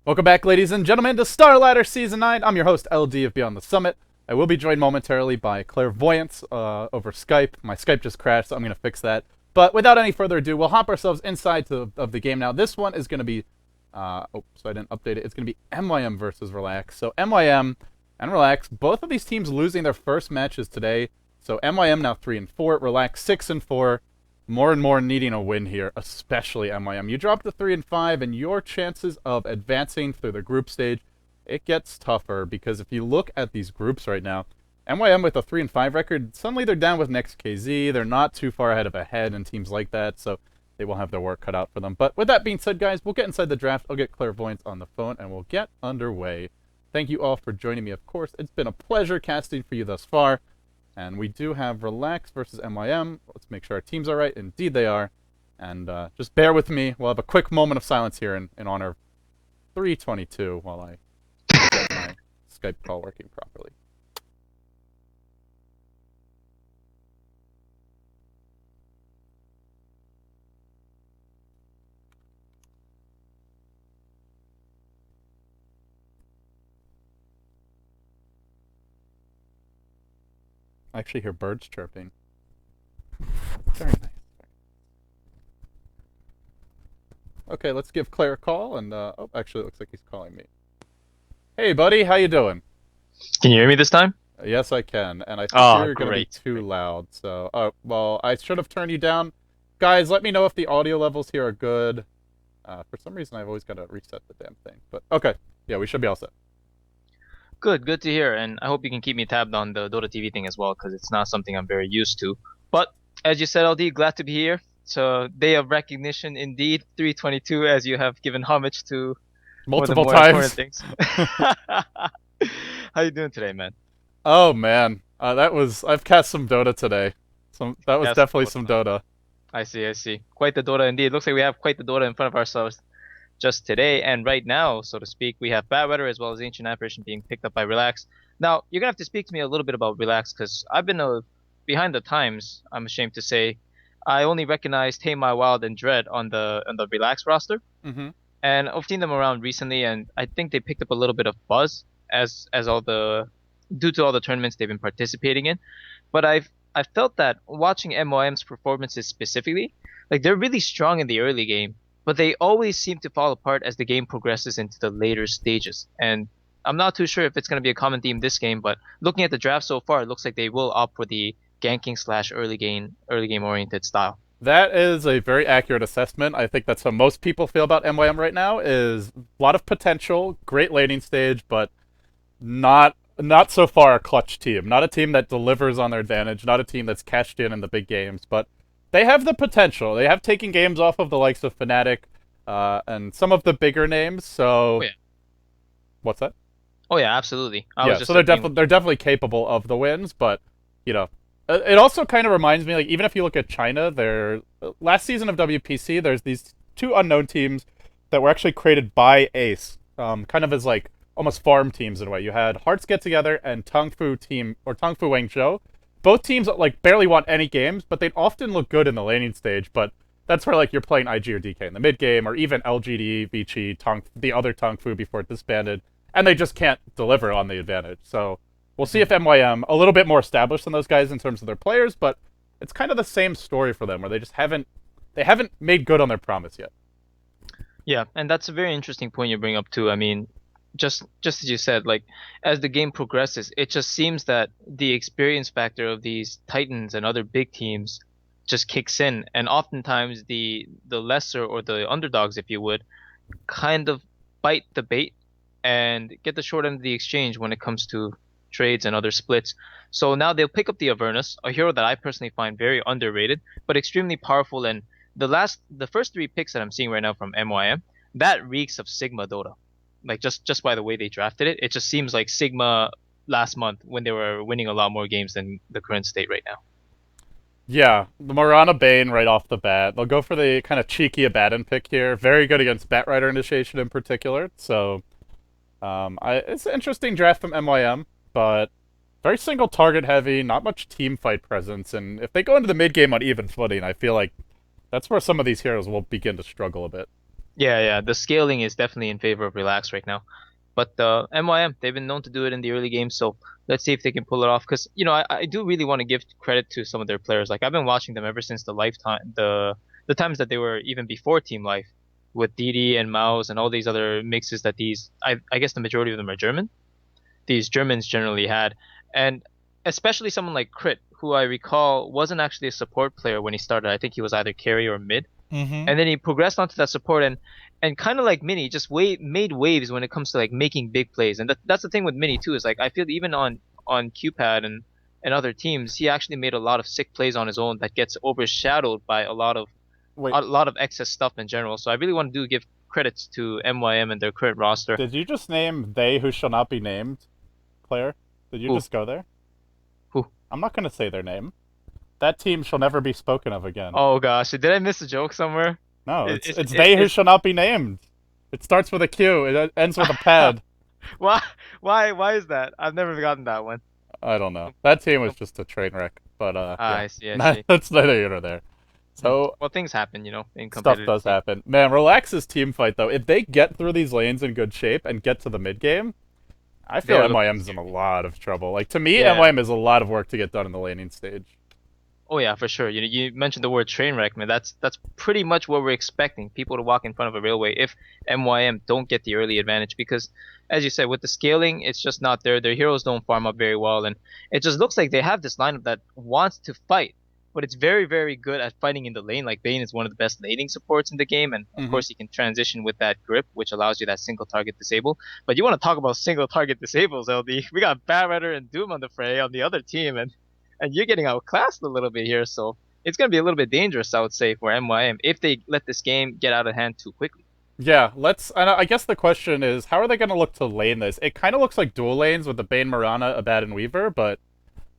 Welcome back, ladies and gentlemen, to Starladder Season 9. I'm your host, LD of Beyond the Summit. I will be joined momentarily by Clairvoyance over Skype. My Skype just crashed, so I'm going to fix that. But without any further ado, we'll hop ourselves inside of the game now. This one is going to be... so I didn't update it. It's going to be MYM versus Relax. So MYM and Relax, both of these teams losing their first matches today. So MYM now 3-4, Relax 6-4. More and more needing a win here, especially MYM. You drop to 3-5, and your chances of advancing through the group stage, it gets tougher, because if you look at these groups right now, MYM with a 3-5 record, suddenly they're down with next KZ. They're not too far ahead of a head in teams like that, so they will have their work cut out for them. But with that being said, guys, we'll get inside the draft. I'll get Clairvoyance on the phone, and we'll get underway. Thank you all for joining me, of course. It's been a pleasure casting for you thus far. And we do have Relax versus MYM. Let's make sure our teams are right. Indeed they are. And just bear with me. We'll have a quick moment of silence here in honor of 322 while I get my Skype call working properly. I actually hear birds chirping. Very nice. Okay, let's give Claire a call, and oh, actually, it looks like he's calling me. Hey, buddy, how you doing? Can you hear me this time? Yes, I can, and I think you're going to be too loud, so... Oh, well, I should have turned you down. Guys, let me know if the audio levels here are good. For some reason, I've always got to reset the damn thing, but okay. Yeah, we should be all set. Good to hear, and I hope you can keep me tabbed on the Dota TV thing as well, because it's not something I'm very used to. But, as you said, LD, glad to be here. So, day of recognition indeed, 322, as you have given homage to multiple more times. Things. How you doing today, man? Oh, man. I've cast some Dota today. That was definitely some Dota. I see. Quite the Dota indeed. Looks like we have quite the Dota in front of ourselves just today, and right now, so to speak, we have Bad Weather as well as Ancient Apparition being picked up by Relax. Now, you're gonna have to speak to me a little bit about Relax, because I've been behind the times, I'm ashamed to say. I only recognized Hey My Wild and Dread on the Relax roster, and I've seen them around recently, and I think they picked up a little bit of buzz as due to all the tournaments they've been participating in. But I felt that watching MYM's performances specifically, like they're really strong in the early game, but they always seem to fall apart as the game progresses into the later stages. And I'm not too sure if it's going to be a common theme this game, but looking at the draft so far, it looks like they will opt for the ganking / early game oriented style. That is a very accurate assessment. I think that's how most people feel about MYM right now, is a lot of potential, great laning stage, but not so far a clutch team. Not a team that delivers on their advantage, not a team that's cashed in the big games, but they have the potential. They have taken games off of the likes of Fnatic and some of the bigger names. So, What's that? Oh yeah, absolutely. So they're definitely capable of the wins. But you know, it also kind of reminds me, like, even if you look at China, their last season of WPC, there's these two unknown teams that were actually created by Ace, kind of as like almost farm teams in a way. You had Hearts Get Together and Tongfu Wangzhou. Both teams like barely won any games, but they'd often look good in the laning stage. But that's where like you're playing IG or DK in the mid game, or even LGD, Vici, the other Tongfu before it disbanded, and they just can't deliver on the advantage. So we'll see if MYM a little bit more established than those guys in terms of their players, but it's kind of the same story for them, where they just haven't made good on their promise yet. Yeah, and that's a very interesting point you bring up too. I mean, just as you said, like as the game progresses, it just seems that the experience factor of these Titans and other big teams just kicks in, and oftentimes the lesser or the underdogs, if you would, kind of bite the bait and get the short end of the exchange when it comes to trades and other splits. So now they'll pick up the Avernus, a hero that I personally find very underrated, but extremely powerful. And the first three picks that I'm seeing right now from MYM, that reeks of Sigma Dota. Like just by the way they drafted it, it just seems like Sigma last month when they were winning a lot more games than the current state right now. Yeah, the Morana Bane right off the bat. They'll go for the kind of cheeky Abaddon pick here. Very good against Batrider Initiation in particular. So, it's an interesting draft from MYM, but very single target heavy, not much team fight presence. And if they go into the mid game on even footing, I feel like That's where some of these heroes will begin to struggle a bit. Yeah, the scaling is definitely in favor of Relax right now. But MYM, they've been known to do it in the early games, so let's see if they can pull it off. Because I do really want to give credit to some of their players. Like I've been watching them ever since the lifetime, the times that they were even before Team Life, with Didi and Maus and all these other mixes that I guess the majority of them are German. These Germans generally had, and especially someone like Crit, who I recall wasn't actually a support player when he started. I think he was either carry or mid, Mm-hmm. and then he progressed onto that support and kind of like Mini, just made waves when it comes to like making big plays. And that's the thing with Mini too, is like I feel even on QPad and other teams, he actually made a lot of sick plays on his own that gets overshadowed by Wait, a lot of excess stuff in general. So I really want to give credits to MYM and their current roster. did you just name they who shall not be named, Claire? Did you Who just go there? who? I'm not gonna say their name. That team shall never be spoken of again. Oh gosh, did I miss a joke somewhere? No, It, it's they who it's shall not be named. It starts with a Q. It ends with a pad. why why is that? I've never gotten that one. I don't know. That team was just a train wreck. But Ah, yeah, I see, I see. that's neither here nor there. So Well, things happen, in stuff competitive does teams. happen. Man, Relax's team fight though. If they get through these lanes in good shape and get to the mid game, I They feel are looking MYM's in a scary. lot of trouble. Like to me, Yeah. MYM is a lot of work to get done in the laning stage. Oh yeah, for sure. You mentioned the word train wreck, man. That's pretty much what we're expecting. People to walk in front of a railway if MYM don't get the early advantage because, as you said, with the scaling, it's just not there. Their heroes don't farm up very well, and it just looks like they have this lineup that wants to fight, but it's very, very good at fighting in the lane. Like Bane is one of the best laning supports in the game, and of Mm-hmm. course he can transition with that grip, which allows you that single target disable. But you want to talk about single target disables, LD? We got Batrider and Doom on the fray on the other team, and you're getting outclassed a little bit here, so it's going to be a little bit dangerous, I would say, for MYM if they let this game get out of hand too quickly. Yeah, let's. And I guess the question is, how are they going to look to lane this? It kind of looks like dual lanes with the Bane, Mirana, Abad, and Weaver, but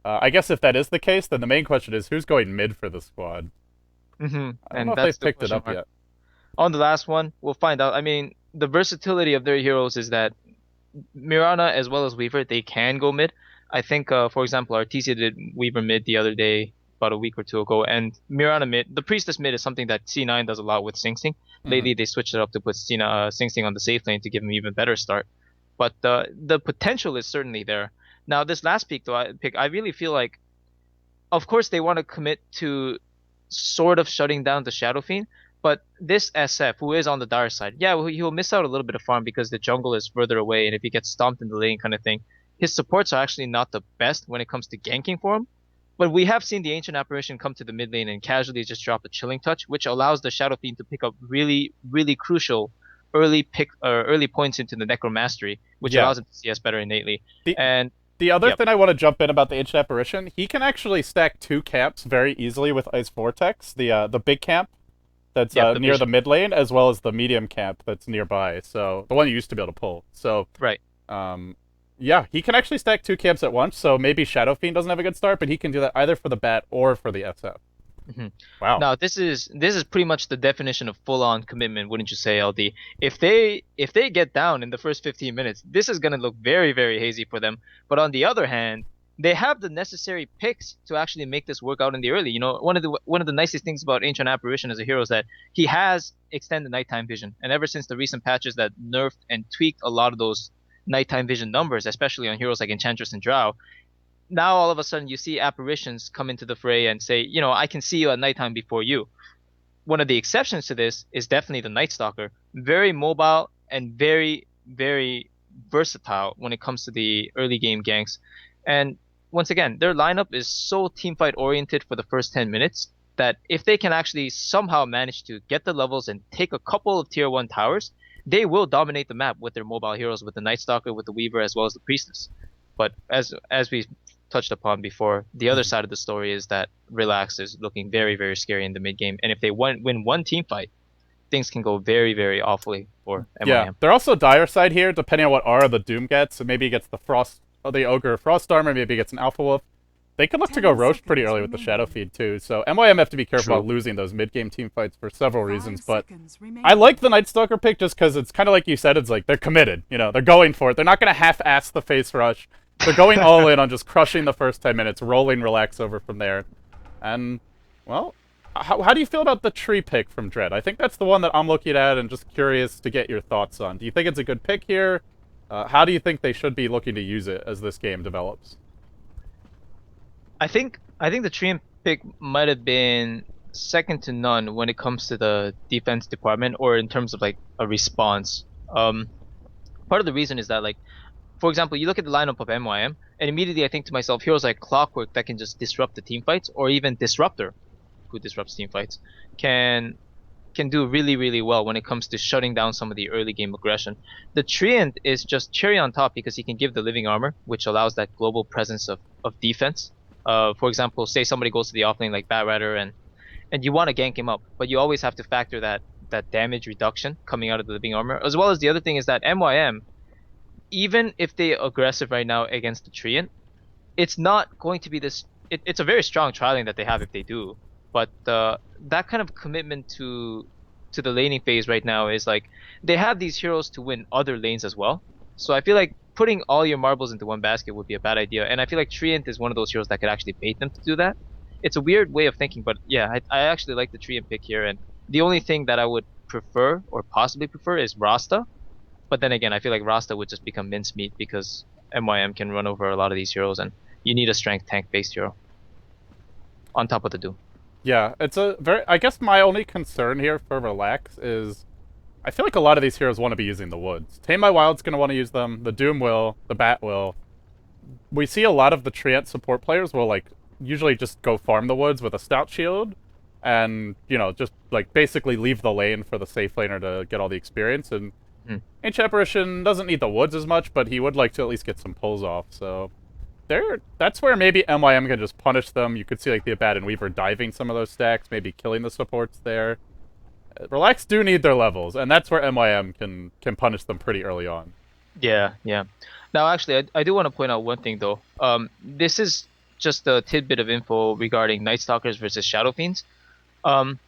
I guess if that is the case, then the main question is who's going mid for the squad. I don't know And if that's they've the picked it question up mark. yet. On the last one, we'll find out. I mean, the versatility of their heroes is that Mirana as well as Weaver, they can go mid. I think, for example, Artesia did Weaver mid the other day, about a week or two ago, and Mirana mid. The Priestess mid is something that C9 does a lot with Sing Sing. Hmm. Lately, they switched it up to put Sing Sing on the safe lane to give him even better start. But the potential is certainly there. Now, this last pick, I really feel like, of course, they want to commit to sort of shutting down the Shadow Fiend, but this SF, who is on the dire side, yeah, well, he'll miss out a little bit of farm because the jungle is further away, and if he gets stomped in the lane kind of thing, his supports are actually not the best when it comes to ganking for him. But we have seen the Ancient Apparition come to the mid lane and casually just drop a Chilling Touch, which allows the Shadow Fiend to pick up really, really crucial early points into the Necromastery, which Yeah. allows him to CS better innately. The And the other yep, thing I want to jump in about the Ancient Apparition, he can actually stack two camps very easily with Ice Vortex. The big camp that's yep, the near the vision. mid lane, as well as the medium camp that's nearby. So the one you used to be able to pull. So Right. um, yeah, he can actually stack two camps at once. So maybe Shadow Fiend doesn't have a good start, but he can do that either for the bat or for the SF. Mhm. Wow. Now, this is pretty much the definition of full-on commitment, wouldn't you say, LD? If they get down in the first 15 minutes, this is gonna look very, very hazy for them. But on the other hand, they have the necessary picks to actually make this work out in the early. One of the nicest things about Ancient Apparition as a hero is that he has extended nighttime vision, and ever since the recent patches that nerfed and tweaked a lot of those nighttime vision numbers, especially on heroes like Enchantress and Drow, now all of a sudden you see apparitions come into the fray and say, I can see you at nighttime before you. One of the exceptions to this is definitely the Night Stalker. Very mobile and very, very versatile when it comes to the early game ganks. And once again, their lineup is so teamfight oriented for the first 10 minutes that if they can actually somehow manage to get the levels and take a couple of tier 1 towers, they will dominate the map with their mobile heroes, with the Night Stalker, with the Weaver, as well as the Priestess. But as we touched upon before, the other Mhm. side of the story is that Relax is looking very, very scary in the mid game. And if they win one team fight, things can go very, very awfully for Yeah, MYM. they're also dire side here, depending on what aura the Doom gets. So maybe he gets the Frost, or the Ogre Frost Armor, maybe he gets an Alpha Wolf. They can look to go 10 Roche pretty seconds early with the Shadow remaining. Feed too. So MYM have to be careful True. about losing those mid-game team fights for several 5 reasons. But seconds I remaining. like the Night Stalker pick just because it's kind of like you said. It's like they're committed. They're going for it. They're not going to half-ass the face rush. They're going all in on just crushing the first 10 minutes, rolling Relax over from there. And, well, how do you feel about the tree pick from Dread? I think that's the one that I'm looking at and just curious to get your thoughts on. Do you think it's a good pick here? How do you think they should be looking to use it as this game develops? I think the Trant pick might have been second to none when it comes to the defense department or in terms of like a response. Um, Part of the reason is that like for example, you look at the lineup of MYM, and immediately I think to myself, heroes like Clockwork that can just disrupt the team fights, or even Disruptor, who disrupts team fights, can can do really, really well when it comes to shutting down some of the early game aggression. The Treant is just cherry on top because he can give the living armor, which allows that global presence of defense. For example, say somebody goes to the offlane like Batrider and you want to gank him up, but you always have to factor that damage reduction coming out of the living armor. As well as the other thing is that MYM, even if they aggressive right now against the Treant, it's not going to be this. It's a very strong trialing that they have if they do, but that kind of commitment to the laning phase right now is like they have these heroes to win other lanes as well. So I feel like putting all your marbles into one basket would be a bad idea, and I feel like Treant is one of those heroes that could actually bait them to do that. It's a weird way of thinking, but yeah, I actually like the Treant pick here, and the only thing that I would prefer or possibly prefer is Rasta. But then again, I feel like Rasta would just become mincemeat because MYM can run over a lot of these heroes, and you need a strength tank based hero on top of the Doom. Yeah, it's a very. I guess my only concern here for Relax is I feel like a lot of these heroes want to be using the woods. Tame My Wild's going to want to use them. The Doom will. The Bat will. We see a lot of the Treant support players will like usually just go farm the woods with a stout shield, and just like basically leave the lane for the safe laner to get all the experience. And Hmm. Ancient Apparition doesn't need the woods as much, but he would like to at least get some pulls off. So that's where maybe MYM can just punish them. You could see like the Abaddon Weaver diving some of those stacks, maybe killing the supports there. Relax do need their levels, and that's where MYM can punish them pretty early on. Yeah, yeah. Now, actually, I do want to point out one thing though. This is just a tidbit of info regarding Night Stalkers versus Shadow Fiends. Um,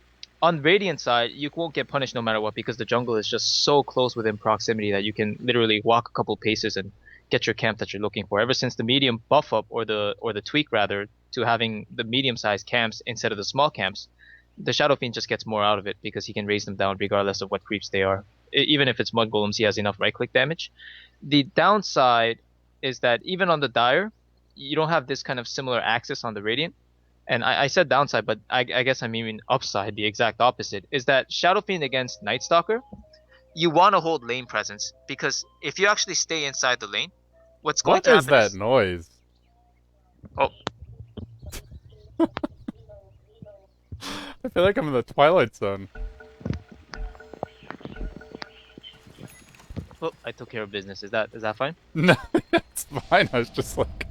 on Radiant side, you won't get punished no matter what because the jungle is just so close within proximity that you can literally walk a couple paces and get your camp that you're looking for. Ever since the medium buff up or the tweak rather to having the medium-sized camps instead of the small camps, the Shadow Fiend just gets more out of it because he can raise them down regardless of what creeps they are. Even if it's Mud Golems, he has enough right-click damage. The downside is that even on the Dire, you don't have this kind of similar access on the Radiant. And I said downside, but I guess I mean upside, the exact opposite, is that Shadow Fiend against Night Stalker, you want to hold lane presence because if you actually stay inside the lane, what's going What to is happen that is noise? oh I feel like I'm in the Twilight Zone. oh I took care of business. Is that fine? No, it's fine. I was just like,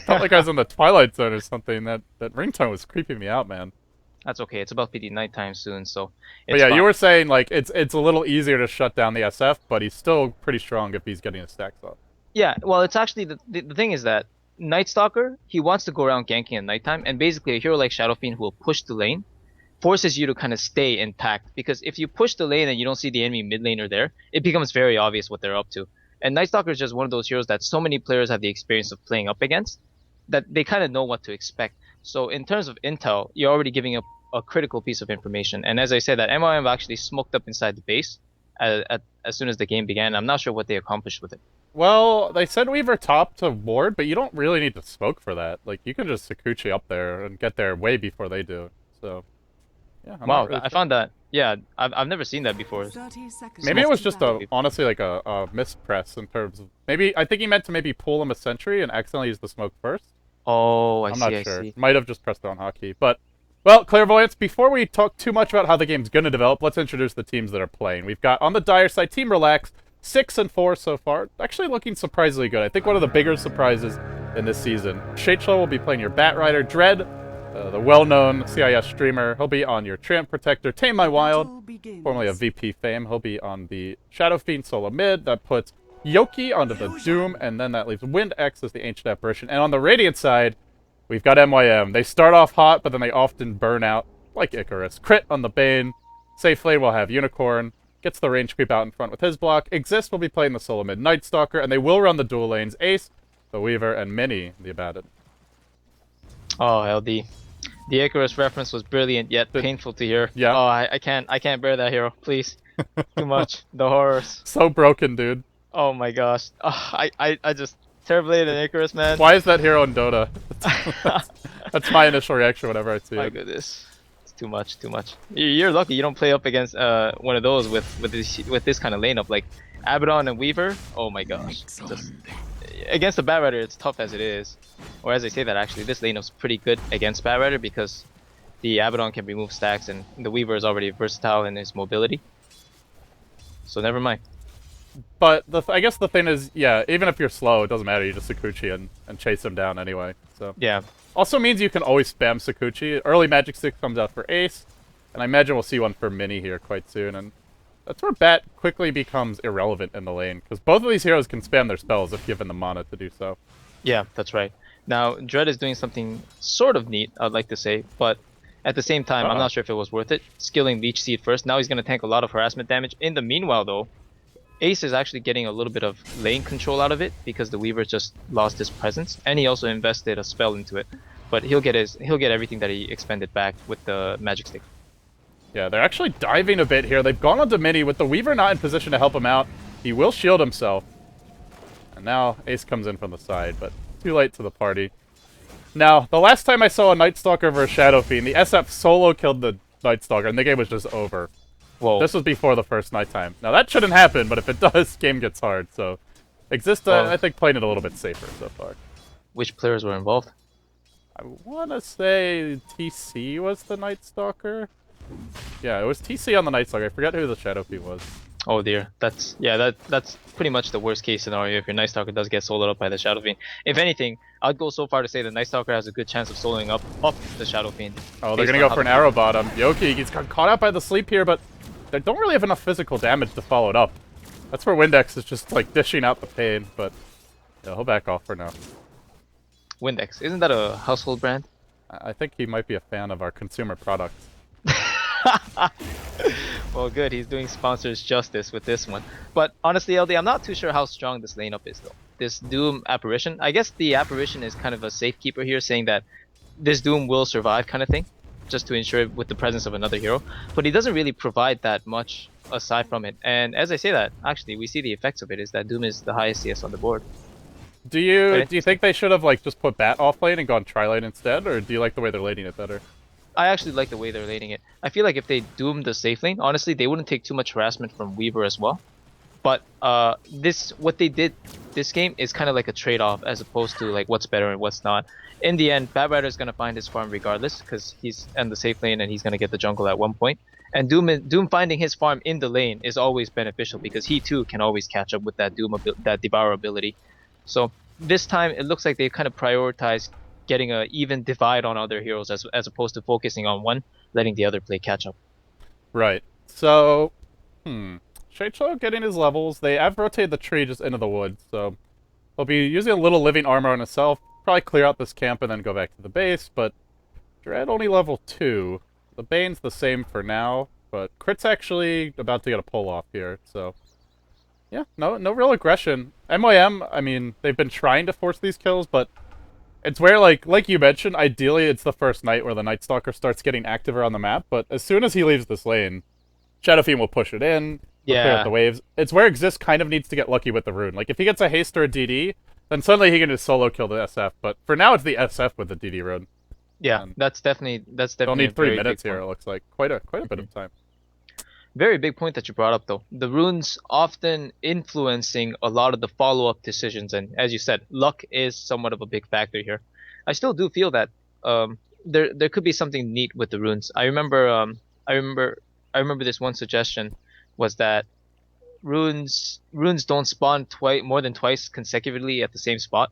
felt like I was in the Twilight Zone or something. That ringtone was creeping me out, man. That's okay. It's about to be nighttime soon, so But it's yeah, fine. you were saying like it's a little easier to shut down the SF, but he's still pretty strong if he's getting his stacks up. Yeah, well, it's actually the thing is that Night Stalker, he wants to go around ganking at nighttime, and basically a hero like Shadow Fiend who will push the lane forces you to kind of stay intact because if you push the lane and you don't see the enemy mid laner there, it becomes very obvious what they're up to. And Night Stalker is just one of those heroes that so many players have the experience of playing up against that they kind of know what to expect. So in terms of intel, you're already giving up a critical piece of information. And as I said, that MYM actually smoked up inside the base as soon as the game began. I'm not sure what they accomplished with it. Well, they said Weaver top to ward, but you don't really need to smoke for that. Like you can just Sakuchi up there and get there way before they do. So yeah, I'm not Wow, really I sure. found that. Yeah, I've never seen that before. 30 seconds. Maybe it was to just battle. honestly like a mispress in terms of maybe I think he meant to maybe pull him a sentry and accidentally use the smoke first. Oh, I I'm see, not I sure. see. Might have just pressed the wrong hotkey. But, well, Clairvoyance, before we talk too much about how the game's going to develop, let's introduce the teams that are playing. We've got, on the Dire side, Team Relax, 6-4 so far. Actually looking surprisingly good. I think one of the bigger surprises in this season. Shachel will be playing your Batrider. Dread, the well-known CIS streamer, he'll be on your Trant Protector. Tame My Wild, Battle begins. formerly of VP fame, he'll be on the Shadow Fiend solo mid. That puts Yoki onto the Doom, and then that leaves Wind X as the Ancient Apparition. And on the Radiant side, we've got MYM. They start off hot, but then they often burn out, like Icarus. Crit on the Bane. Safe lane will have Unicorn. Gets the range creep out in front with his block. Exist will be playing the solo mid Night Stalker, and they will run the dual lanes. Ace, the Weaver, and Mini, the Abaddon. Oh, LD. The Icarus reference was brilliant yet Did, painful to hear. yeah. Oh, I can't bear that hero. Please, too much. The horrors. So broken, dude. Oh my gosh. I just terribly hated Icarus, man. Why is that hero in Dota? That's my initial reaction whenever I see My it. goodness. It's too much, too much. You're lucky you don't play up against one of those with this kind of lineup like Abaddon and Weaver. Oh my gosh. Just against the Batrider it's tough as it is. Or as I say that actually this lineup's pretty good against Batrider because the Abaddon can remove stacks and the Weaver is already versatile in his mobility. So never mind. But I guess the thing is, yeah, even if you're slow, it doesn't matter. You just Sakuchi and chase him down anyway. So Yeah. also means you can always spam Sakuchi. Early Magic Stick comes out for Ace, and I imagine we'll see one for Mini here quite soon. And that's where Bat quickly becomes irrelevant in the lane, because both of these heroes can spam their spells if given the mana to do so. Yeah, that's right. Now, Dread is doing something sort of neat, I'd like to say, but at the same time, I'm not sure if it was worth it. Skilling Leech Seed first, now he's going to tank a lot of harassment damage. In the meanwhile, though, Ace is actually getting a little bit of lane control out of it because the Weaver just lost his presence, and he also invested a spell into it. But he'll get everything that he expended back with the Magic Stick. Yeah, they're actually diving a bit here. They've gone onto Mini with the Weaver not in position to help him out. He will shield himself. And now Ace comes in from the side, but too late to the party. Now, the last time I saw a Night Stalker versus Shadow Fiend, the SF solo killed the Night Stalker, and the game was just over. Whoa. This was before the first nighttime. Now, that shouldn't happen, but if it does, game gets hard. So, Exista, I think, playing it a little bit safer so far. Which players were involved? I want to say TC was the Night Stalker. Yeah, it was TC on the Night Stalker. I forget who the Shadow Fiend was. Oh dear, that's pretty much the worst case scenario if your Night Stalker does get soloed up by the Shadow Fiend. If anything, I'd go so far to say the Night Stalker has a good chance of soloing up the Shadow Fiend. Oh, they're gonna go for an arrow bottom. Yoki gets caught out by the sleep here, but they don't really have enough physical damage to follow it up. That's where Windex is just like dishing out the pain, but yeah, he'll back off for now. Windex, isn't that a household brand? I think he might be a fan of our consumer products. Well, good. He's doing sponsors justice with this one. But honestly, LD, I'm not too sure how strong this lineup is, though. This Doom Apparition. I guess the Apparition is kind of a safekeeper here, saying that this Doom will survive kind of thing, just to ensure it with the presence of another hero. But he doesn't really provide that much aside from it. And as I say that, actually, we see the effects of it, is that Doom is the highest CS on the board. Do you think they should have like just put Bat off lane and gone tri-lane instead, or do you like the way they're laning it better? I actually like the way they're laning it. I feel like if they doomed the safe lane, honestly, they wouldn't take too much harassment from Weaver as well. But what they did this game is kind of like a trade-off as opposed to like what's better and what's not. In the end, Batrider is gonna find his farm regardless because he's in the safe lane and he's gonna get the jungle at one point. And Doom finding his farm in the lane is always beneficial because he too can always catch up with that that Devour ability. So this time it looks like they kind of prioritized getting a even divide on other heroes as opposed to focusing on one, letting the other play catch up. Right. So, Shaicho getting his levels. They have rotated the tree just into the woods, so he'll be using a little living armor on himself. Probably clear out this camp and then go back to the base, but Dread only level 2. The Bane's the same for now, but Crit's actually about to get a pull off here, so yeah, no real aggression. MYM, I mean, they've been trying to force these kills, but it's where, like you mentioned, ideally it's the first night where the Night Stalker starts getting active around the map, but as soon as he leaves this lane, Shadow Fiend will push it in, clear out the waves. It's where Exist kind of needs to get lucky with the rune. Like, if he gets a haste or a DD, then suddenly he can just solo kill the SF, but for now it's the SF with the DD rune. Yeah, and that's definitely they'll need 3 minutes here, it looks like. Quite a bit of time. Very big point that you brought up, though. The runes often influencing a lot of the follow-up decisions, and as you said, luck is somewhat of a big factor here. I still do feel that there could be something neat with the runes. I remember this one suggestion was that runes don't spawn more than twice consecutively at the same spot,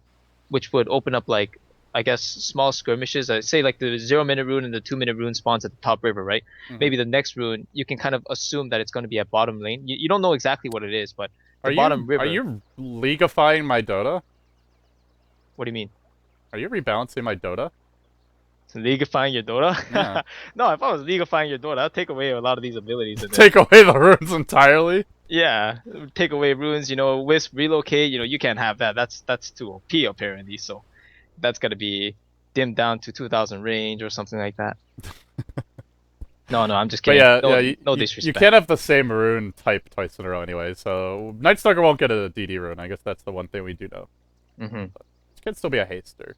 which would open up like, I guess, small skirmishes. Say like the 0-minute rune and the 2-minute rune spawns at the top river, right? Maybe the next rune, you can kind of assume that it's going to be at bottom lane. You don't know exactly what it is, but the bottom river... Are you leagueifying my Dota? What do you mean? Are you rebalancing my Dota? Leagueifying your Dota? Yeah. No, if I was leagueifying your Dota, I'd take away a lot of these abilities. Take away the runes entirely? Yeah, take away runes, Wisp, relocate, you can't have that. That's too OP apparently, so... That's gonna be dim down to 2000 range or something like that. No, I'm just But kidding. yeah, No, yeah, no you disrespect. can't have the same rune type twice in a row anyway, so Night Stalker won't get a DD rune. I guess that's the one thing we do know. Mm-hmm. It can still be a haster.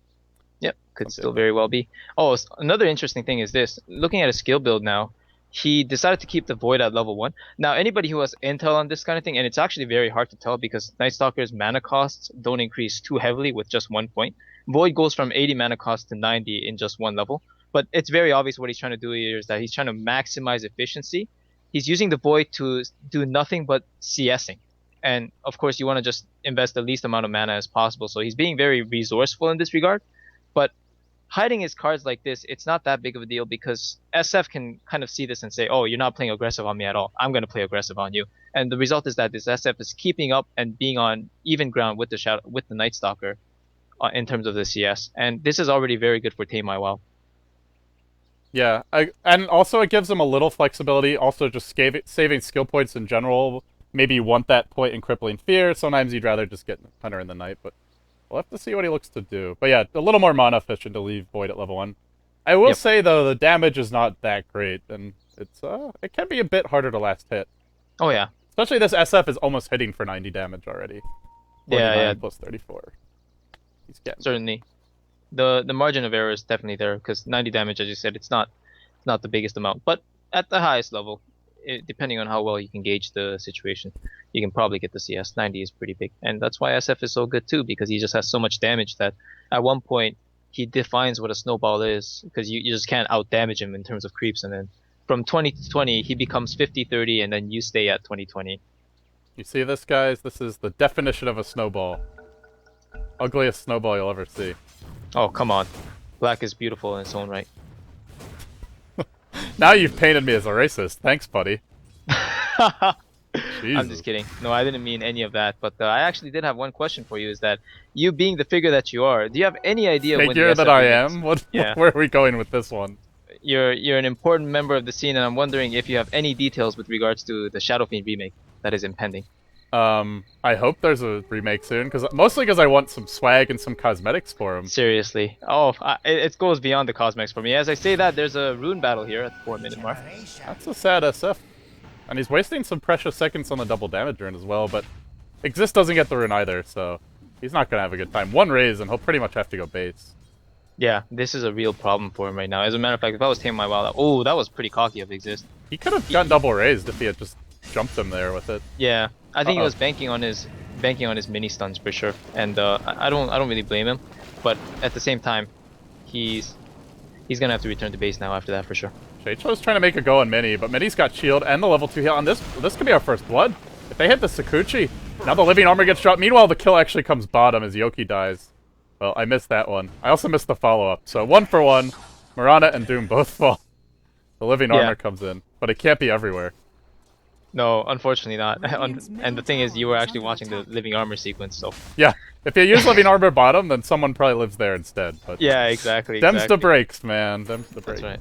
Yep, could Something like still that. very well be. Oh, another interesting thing is this. Looking at a skill build now, he decided to keep the Void at level 1. Now, anybody who has intel on this kind of thing, and it's actually very hard to tell because Night Stalker's mana costs don't increase too heavily with just 1 point. Void goes from 80 mana cost to 90 in just one level. But it's very obvious what he's trying to do here is that he's trying to maximize efficiency. He's using the Void to do nothing but CSing. And of course, you want to just invest the least amount of mana as possible. So he's being very resourceful in this regard. But hiding his cards like this, it's not that big of a deal because SF can kind of see this and say, "Oh, you're not playing aggressive on me at all. I'm going to play aggressive on you." And the result is that this SF is keeping up and being on even ground with the Night Stalker in terms of the CS. And this is already very good for Tame My WoW. Yeah, and also it gives him a little flexibility. Also, just saving skill points in general. Maybe you want that point in Crippling Fear. Sometimes you'd rather just get Hunter in the Night, but we'll have to see what he looks to do. But yeah, a little more mana efficient to leave Void at level 1. I will Yep. say, though, the damage is not that great, and it can be a bit harder to last hit. Oh yeah. Especially this SF is almost hitting for 90 damage already. 49 Yeah. plus 34. He's getting Certainly. The margin of error is definitely there because 90 damage, as you said, it's not the biggest amount, but at the highest level, depending on how well you can gauge the situation, you can probably get the CS. 90 is pretty big, and that's why SF is so good too, because he just has so much damage that at one point he defines what a snowball is, because you just can't out damage him in terms of creeps, and then from 20 to 20 he becomes 50-30, and then you stay at 20-20. You see this, guys? This is the definition of a snowball. Ugliest snowball you'll ever see. Oh, come on. Black is beautiful in its own right. Now you've painted me as a racist. Thanks, buddy. I'm Jesus. just kidding. No, I didn't mean any of that. But I actually did have one question for you. Is that you being the figure that you are? Do you have any idea when the Figure that SF I remakes? am? What? Yeah, Where are we going with this one? you're an important member of the scene, and I'm wondering if you have any details with regards to the Shadow Fiend remake that is impending. I hope there's a remake soon, mostly because I want some swag and some cosmetics for him. Seriously. Oh, it goes beyond the cosmetics for me. As I say that, there's a rune battle here at the 4-minute mark. That's a sad SF. And he's wasting some precious seconds on the double damage rune as well, but Exist doesn't get the rune either, so he's not going to have a good time. One raise, and he'll pretty much have to go base. Yeah, this is a real problem for him right now. As a matter of fact, if I was Tame My WoW, oh, that was pretty cocky of Exist. He could have gotten double raised if he had just jumped him there with it. Yeah, I think he was banking on his mini stuns for sure, and I don't really blame him, but at the same time, he's gonna have to return to base now after that for sure. Sheicho's trying to make a go on Mini, but Mini's got shield and the level 2 heal on this. This could be our first blood. If they hit the Sakuchi, now the living armor gets dropped. Meanwhile, the kill actually comes bottom as Yoki dies. Well, I missed that one. I also missed the follow-up. So 1 for 1, Mirana and Doom both fall. The living armor comes in, but it can't be everywhere. No, unfortunately not. And the thing is, you were actually watching the living armor sequence, so. Yeah, if you use living armor bottom, then someone probably lives there instead. But yeah, exactly. Them's the breaks, man. Them's the breaks. That's right.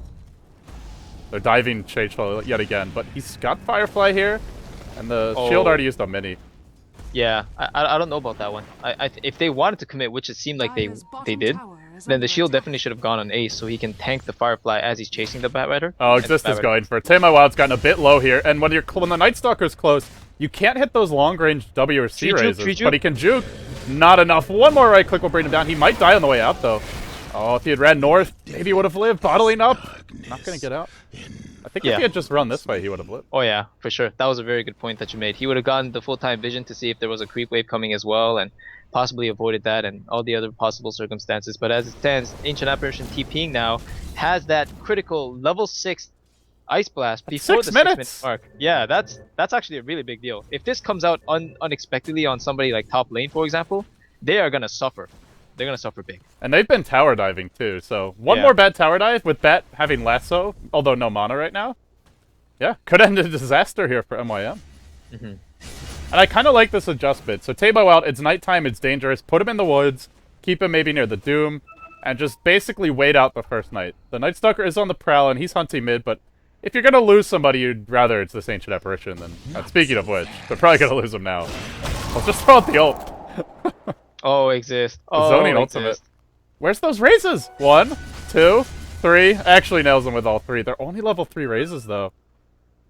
They're diving Sheicho yet again, but he's got Firefly here, and the shield already used on Mini. Yeah, I don't know about that one. If they wanted to commit, which it seemed like they did, then the shield definitely should have gone on Ace, so he can tank the Firefly as he's chasing the Batrider. Oh, Exist is going for it. Tame My Wild's gotten a bit low here, and when the Night Stalker's close, you can't hit those long-range W or C raises, but he can juke. Not enough. One more right click will bring him down. He might die on the way out, though. Oh, if he had ran north, maybe he would have lived. Bottling up. Not going to get out. I think if he had just run this way, he would have lived. Oh yeah, for sure. That was a very good point that you made. He would have gotten the full-time vision to see if there was a creep wave coming as well, and possibly avoided that and all the other possible circumstances. But as it stands, Ancient Apparition TPing now has that critical level 6 Ice Blast before the 6-minute mark. Yeah, that's actually a really big deal. If this comes out unexpectedly on somebody like top lane, for example, they are gonna suffer. They're gonna suffer big. And they've been tower diving too, so one more bad tower dive with Bat having lasso, although no mana right now. Yeah, could end in disaster here for MYM. And I kind of like this adjustment. So Tame My Wild, it's nighttime, it's dangerous. Put him in the woods, keep him maybe near the Doom, and just basically wait out the first night. The Night Stalker is on the prowl and he's hunting mid, but if you're gonna lose somebody, you'd rather it's this Ancient Apparition than. Speaking of which, they're probably gonna lose him now. I'll just throw out the ult. Oh, Exist. The zoning ultimate. Where's those raises? 1, 2, 3. Actually nails them with all 3. They're only level 3 raises, though.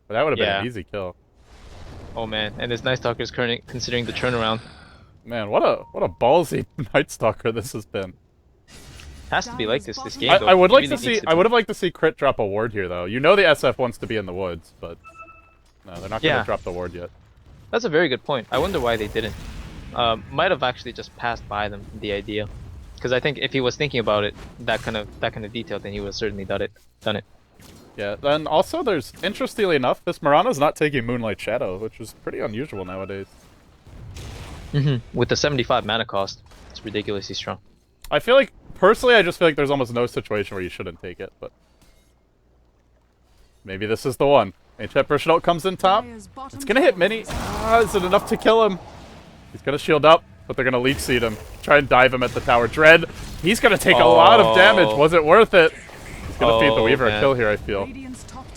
But that would have been an easy kill. Oh man, and this Night Stalker is currently considering the turnaround. Man, what a ballsy Night Stalker this has been. Has to be like this game. I would like to see. I would have liked to see Crit drop a ward here, though. You know the SF wants to be in the woods, but no, they're not going to drop the ward yet. That's a very good point. I wonder why they didn't. Might have actually just passed by them the idea, because I think if he was thinking about it, that kind of detail, then he would have certainly done it. Yeah. Then also, there's interestingly enough, this Mirana's not taking Moonlight Shadow, which is pretty unusual nowadays. With the 75 mana cost, it's ridiculously strong. I feel like personally, I just feel like there's almost no situation where you shouldn't take it, but maybe this is the one. Ancient Personnel comes in top. It's gonna hit Mini. Is it enough to kill him? He's gonna shield up, but they're gonna Leech Seed him. Try and dive him at the tower. Dread, he's gonna take a lot of damage. Was it worth it? He's gonna feed the Weaver a kill here, I feel.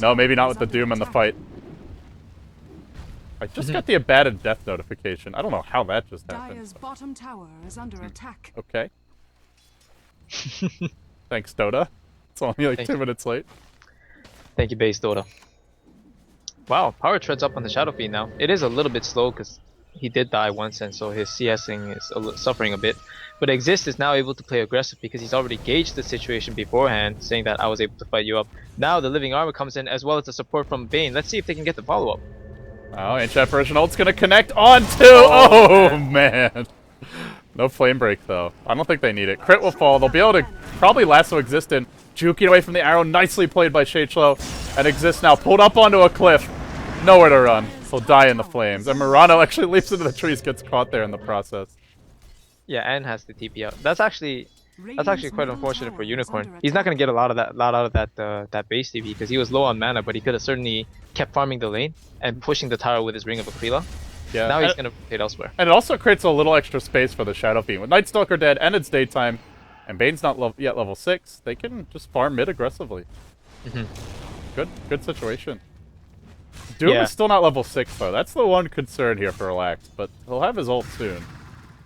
No, maybe not with the Doom in the fight. I just got the Abated Death notification. I don't know how that just happened. Bottom tower is under attack. Okay. Thanks, Dota. It's only like 2 minutes late. Thank you, base Dota. Wow, Power Tread's up on the Shadow Fiend now. It is a little bit slow because he did die once, and so his CSing is suffering a bit. But Exist is now able to play aggressive because he's already gauged the situation beforehand, saying that I was able to fight you up. Now the Living Armor comes in as well as the support from Bane. Let's see if they can get the follow-up. Oh, Ancient Version ult's gonna connect on to... Oh, man. No Flame Break, though. I don't think they need it. Crit will fall. They'll be able to probably lasso Existent. Juking away from the arrow. Nicely played by Shadeshlow. And Exist now pulled up onto a cliff. Nowhere to run. He'll die in the flames. And Murano actually leaps into the trees, gets caught there in the process. Yeah, and has the TP out. That's actually quite unfortunate for Unicorn. He's not going to get a lot out of that base TP because he was low on mana, but he could have certainly kept farming the lane and pushing the tower with his Ring of Aquila. Yeah. Now he's going to rotate elsewhere. And it also creates a little extra space for the Shadow Fiend. With Night Stalker dead and it's daytime, and Bane's not yet level 6, they can just farm mid aggressively. Good situation. Doom is still not level 6, though. That's the one concern here for Relax, but he'll have his ult soon.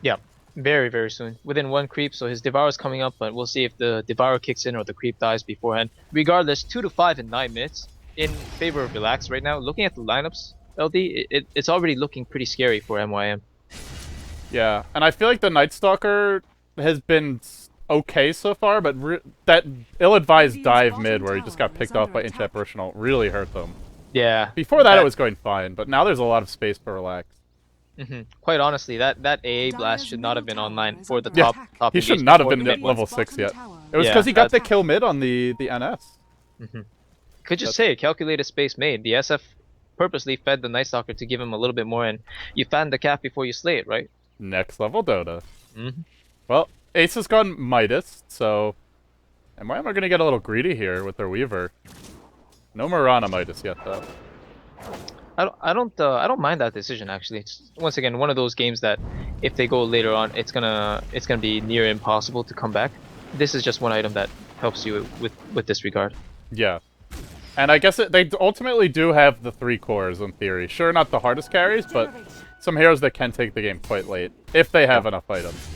Yeah, very, very soon. Within 1 creep, so his Devour's coming up, but we'll see if the Devour kicks in or the creep dies beforehand. Regardless, 2 to 5 in 9 minutes in favor of Relax right now. Looking at the lineups, LD, it's already looking pretty scary for MYM. Yeah, and I feel like the Night Stalker has been okay so far, but that ill-advised dive mid where he just got picked off by Inch Apparitional really hurt them. Yeah. Before that it was going fine, but now there's a lot of space for Relax. Quite honestly, that AA blast should not have been online for the top. He should not have been at level 6 yet. It was because he got the kill mid on the NS. Could just say calculated space made. The SF purposely fed the Night Stalker to give him a little bit more, and you fan the calf before you slay it, right? Next level Dota. Well, Ace has gone Midas, so MYM are gonna get a little greedy here with their Weaver. No Mirana Midas yet, though. I don't mind that decision actually. It's once again one of those games that if they go later on, it's gonna be near impossible to come back. This is just one item that helps you with this regard. Yeah, and I guess they ultimately do have the 3 cores in theory. Sure, not the hardest carries, but some heroes that can take the game quite late if they have enough items.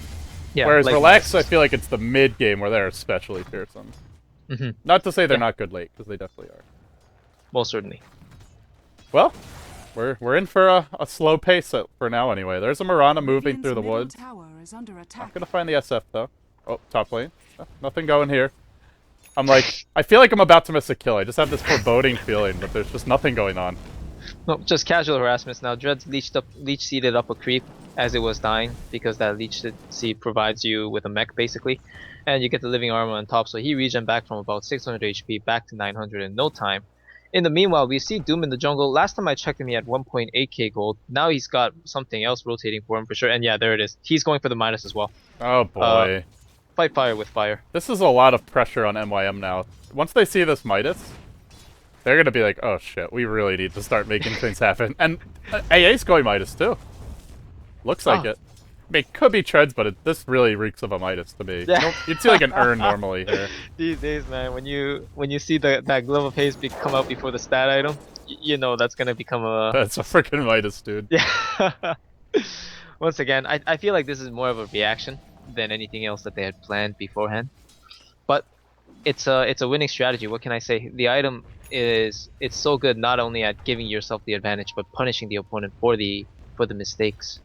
Yeah, whereas like Relax, I feel like it's the mid game where they're especially fearsome. Not to say they're not good late, because they definitely are. Most certainly. Well, we're in for a slow pace for now anyway. There's a Mirana moving through the woods. Not gonna find the SF though. Oh, top lane. Nothing going here. I feel like I'm about to miss a kill. I just have this foreboding feeling, but there's just nothing going on. No, just casual harassments now. Dread's leech seeded up a creep as it was dying because that leech seed provides you with a mech basically, and you get the living armor on top. So he regen back from about 600 HP back to 900 in no time. In the meanwhile, we see Doom in the jungle. Last time I checked him, he had 1.8k gold. Now he's got something else rotating for him for sure. And yeah, there it is. He's going for the Midas as well. Oh boy. Fight fire with fire. This is a lot of pressure on MYM now. Once they see this Midas, they're going to be like, oh shit, we really need to start making things happen. And AA's going Midas too. Looks like it. I mean, it could be Treads, but this really reeks of a Midas to me. Yeah. You'd see like an urn normally here. These days, man, when you see that Glove of Haze come out before the stat item, you know that's gonna become a... That's a freaking Midas, dude. Yeah. Once again, I feel like this is more of a reaction than anything else that they had planned beforehand. But it's a winning strategy. What can I say? The item it's so good not only at giving yourself the advantage but punishing the opponent for the mistakes.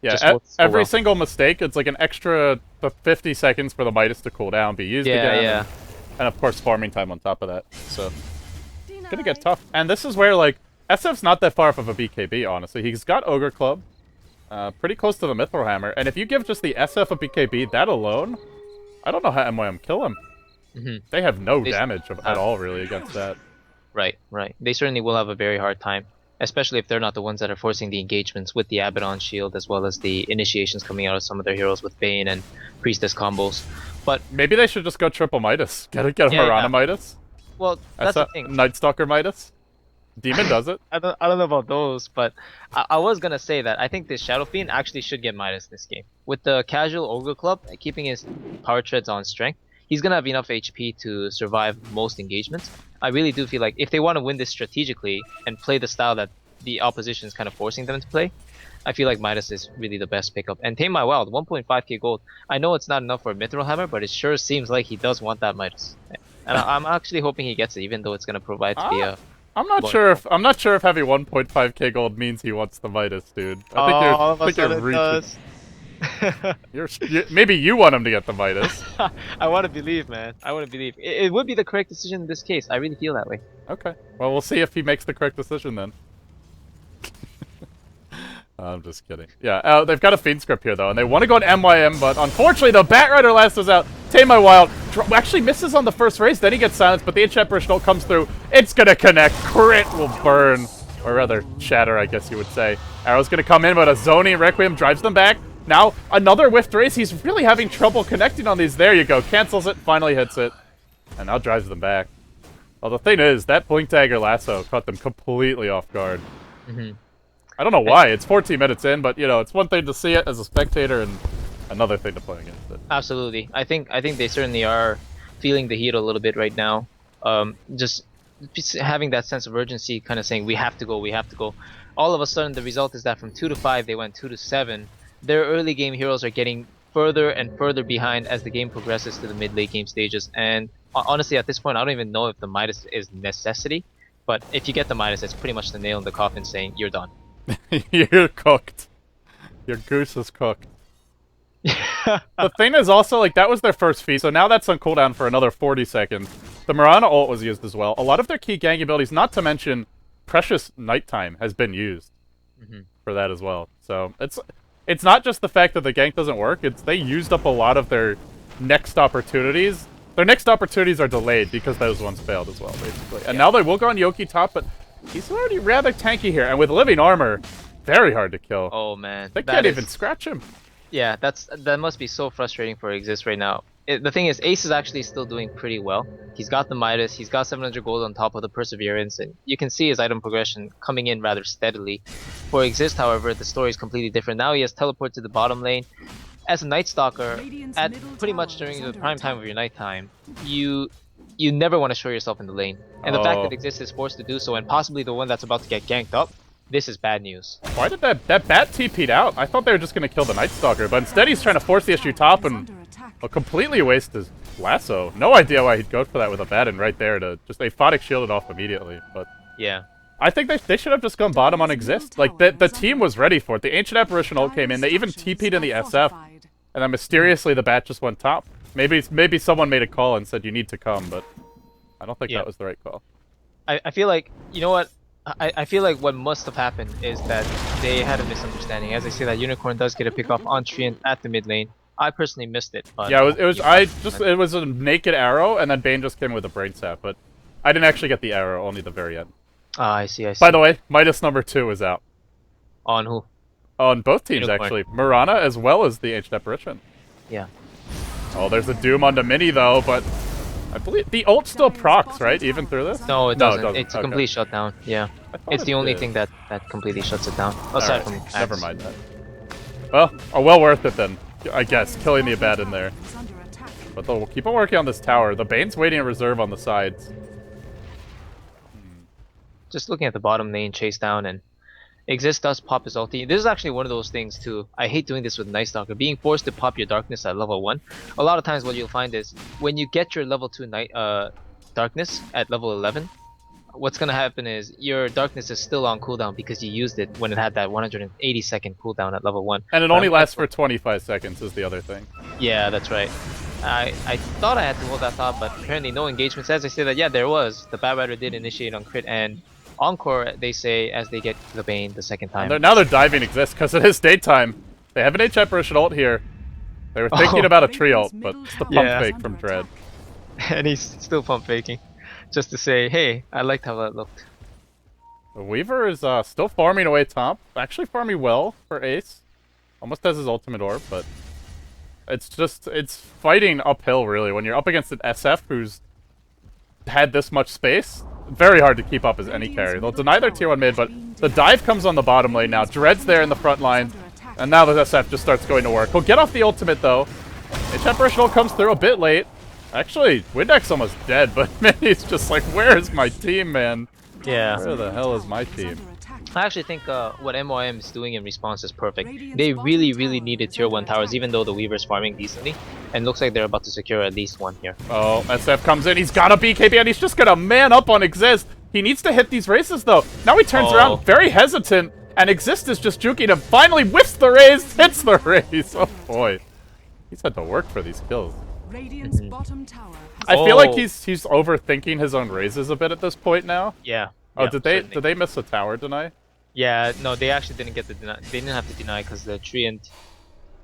Yeah, Just works so every well. single mistake, it's like an extra 50 seconds for the Midas to cool down, be used Yeah, again, yeah. and of course farming time on top of that. So it's gonna get tough. And this is where like SF's not that far off of a BKB, honestly. He's got Ogre Club, pretty close to the Mithril Hammer, and if you give just the SF a BKB, that alone, I don't know how MYM kill him. They have no damage at all really against that. Right, right. They certainly will have a very hard time, especially if they're not the ones that are forcing the engagements with the Abaddon shield, as well as the initiations coming out of some of their heroes with Bane and Priestess combos. But maybe they should just go triple Midas. Get a Marana Midas. Well, that's the thing. Night Stalker Midas. Demon does it. I don't know about those, but I was gonna say that I think this Shadow Fiend actually should get Midas this game. With the casual Ogre Club keeping his power treads on strength, he's gonna have enough HP to survive most engagements. I really do feel like if they want to win this strategically and play the style that the opposition is kind of forcing them to play, I feel like Midas is really the best pickup. And Tame My Wild, 1.5k gold. I know it's not enough for a Mithril Hammer, but it sure seems like he does want that Midas. And I'm actually hoping he gets it, even though it's gonna provide to be a. I'm not sure if having 1.5k gold means he wants the Midas, dude. I think you're reaching. Maybe you want him to get the Midas. I want to believe, man. I want to believe. It would be the correct decision in this case. I really feel that way. Okay. Well, we'll see if he makes the correct decision then. I'm just kidding. Yeah, they've got a Fiend script here, though, and they want to go on MYM, but unfortunately, the Batrider last was out. Tame My Wild actually misses on the first race, then he gets silenced, but the Ancient Apparition comes through. It's going to connect. Crit will burn, or rather, shatter, I guess you would say. Arrow's going to come in, but a Zoni Requiem drives them back. Now, another whiffed race. He's really having trouble connecting on these. There you go. Cancels it, finally hits it, and now drives them back. Well, the thing is, that Blink Dagger Lasso caught them completely off guard. I don't know why. It's 14 minutes in, but, you know, it's one thing to see it as a spectator and another thing to play against it. Absolutely. I think they certainly are feeling the heat a little bit right now. Just having that sense of urgency, kind of saying, we have to go, we have to go. All of a sudden, the result is that from 2 to 5, they went 2 to 7. Their early game heroes are getting further and further behind as the game progresses to the mid-late game stages. And honestly, at this point, I don't even know if the Midas is necessity. But if you get the Midas, it's pretty much the nail in the coffin saying, you're done. You're cooked. Your goose is cooked. The thing is also, like, that was their first feat, so now that's on cooldown for another 40 seconds. The Marana ult was used as well. A lot of their key gang abilities, not to mention Precious Nighttime, has been used for that as well. So it's not just the fact that the gank doesn't work, it's they used up a lot of their next opportunities. Their next opportunities are delayed because those ones failed as well, basically. And now they will go on Yoki top, but he's already rather tanky here, and with living armor, very hard to kill. Oh man, they can't even scratch him. Yeah, that must be so frustrating for Exist right now. The thing is, Ace is actually still doing pretty well. He's got the Midas, he's got 700 gold on top of the Perseverance, and you can see his item progression coming in rather steadily. For Exist, however, the story is completely different. Now he has teleport to the bottom lane. As a Night Stalker, at pretty much during the prime time of your nighttime, you never want to show yourself in the lane. And the fact that Exist is forced to do so, and possibly the one that's about to get ganked up, this is bad news. Why did that bat TP'd out? I thought they were just going to kill the Night Stalker, but instead he's trying to force the issue top and completely waste his lasso. No idea why he'd go for that with a bat and right there to just aphotic shield it off immediately. But yeah, I think they should have just gone bottom on Exist. Like, the team was ready for it. The Ancient Apparition ult came in, they even TP'd in the SF, and then mysteriously the bat just went top. Maybe someone made a call and said you need to come, but I don't think that was the right call. I feel like, you know what? I feel like what must have happened is that they had a misunderstanding. As I say, that Unicorn does get a pick off on Trant at the mid lane. I personally missed it. But yeah, it was a naked arrow, and then Bane just came with a brain sap, but I didn't actually get the arrow, only the very end. Ah, I see. By the way, Midas number 2 is out. On who? On both teams, actually. Marana as well as the Ancient Apparition. Yeah. Oh, there's a Doom on the mini, though, but I believe the ult still procs, right? Even through this? No, it doesn't. It's a complete shutdown. Yeah. It's the only thing that completely shuts it down. Aside from Axe. Never mind that. Well worth it then, I guess, killing the Abad in there. But they'll keep on working on this tower. The Bane's waiting in reserve on the sides. Just looking at the bottom lane chase down, and Exist does pop his ulti. This is actually one of those things too. I hate doing this with Night Stalker. Being forced to pop your darkness at level 1. A lot of times what you'll find is when you get your level 2 night darkness at level 11, what's gonna happen is your darkness is still on cooldown because you used it when it had that 180-second cooldown at level 1. And it only lasts for 25 seconds is the other thing. Yeah, that's right. I thought I had to hold that thought, but apparently no engagements. As I say that, yeah, there was. The Bad Rider did initiate on crit, and Encore, they say, as they get the Bane the second time. Now they're diving exist because it is daytime. They have an HF Roshan ult here. They were thinking about a tree ult, but it's the pump fake from Dread. And he's still pump faking. Just to say, hey, I liked how that looked. The Weaver is still farming away top. Actually farming well for Ace. Almost has his ultimate orb, but it's fighting uphill really. When you're up against an SF who's had this much space, very hard to keep up as any carry. They'll deny their tier 1 mid, but the dive comes on the bottom lane now. Dread's there in the front line, and now the SF just starts going to work. He'll get off the ultimate though. HF Ritual comes through a bit late. Actually, Windex's almost dead, but Minnie's just like, where is my team, man? Yeah. Where the hell is my team? I actually think what MYM is doing in response is perfect. They really needed tier 1 towers, even though the Weaver's farming decently. And looks like they're about to secure at least one here. Oh, SF comes in. He's got a BKB, and he's just gonna man up on Exist. He needs to hit these races, though. Now he turns around, very hesitant, and Exist is just juking him. Finally whiffs the raise, hits the raise. Oh, boy. He's had to work for these kills. Radiant's bottom tower I feel like he's overthinking his own raises a bit at this point now. Yeah. Oh, yeah, did they miss a tower deny? Yeah, no, they actually didn't get the deny. They didn't have to deny because the Trant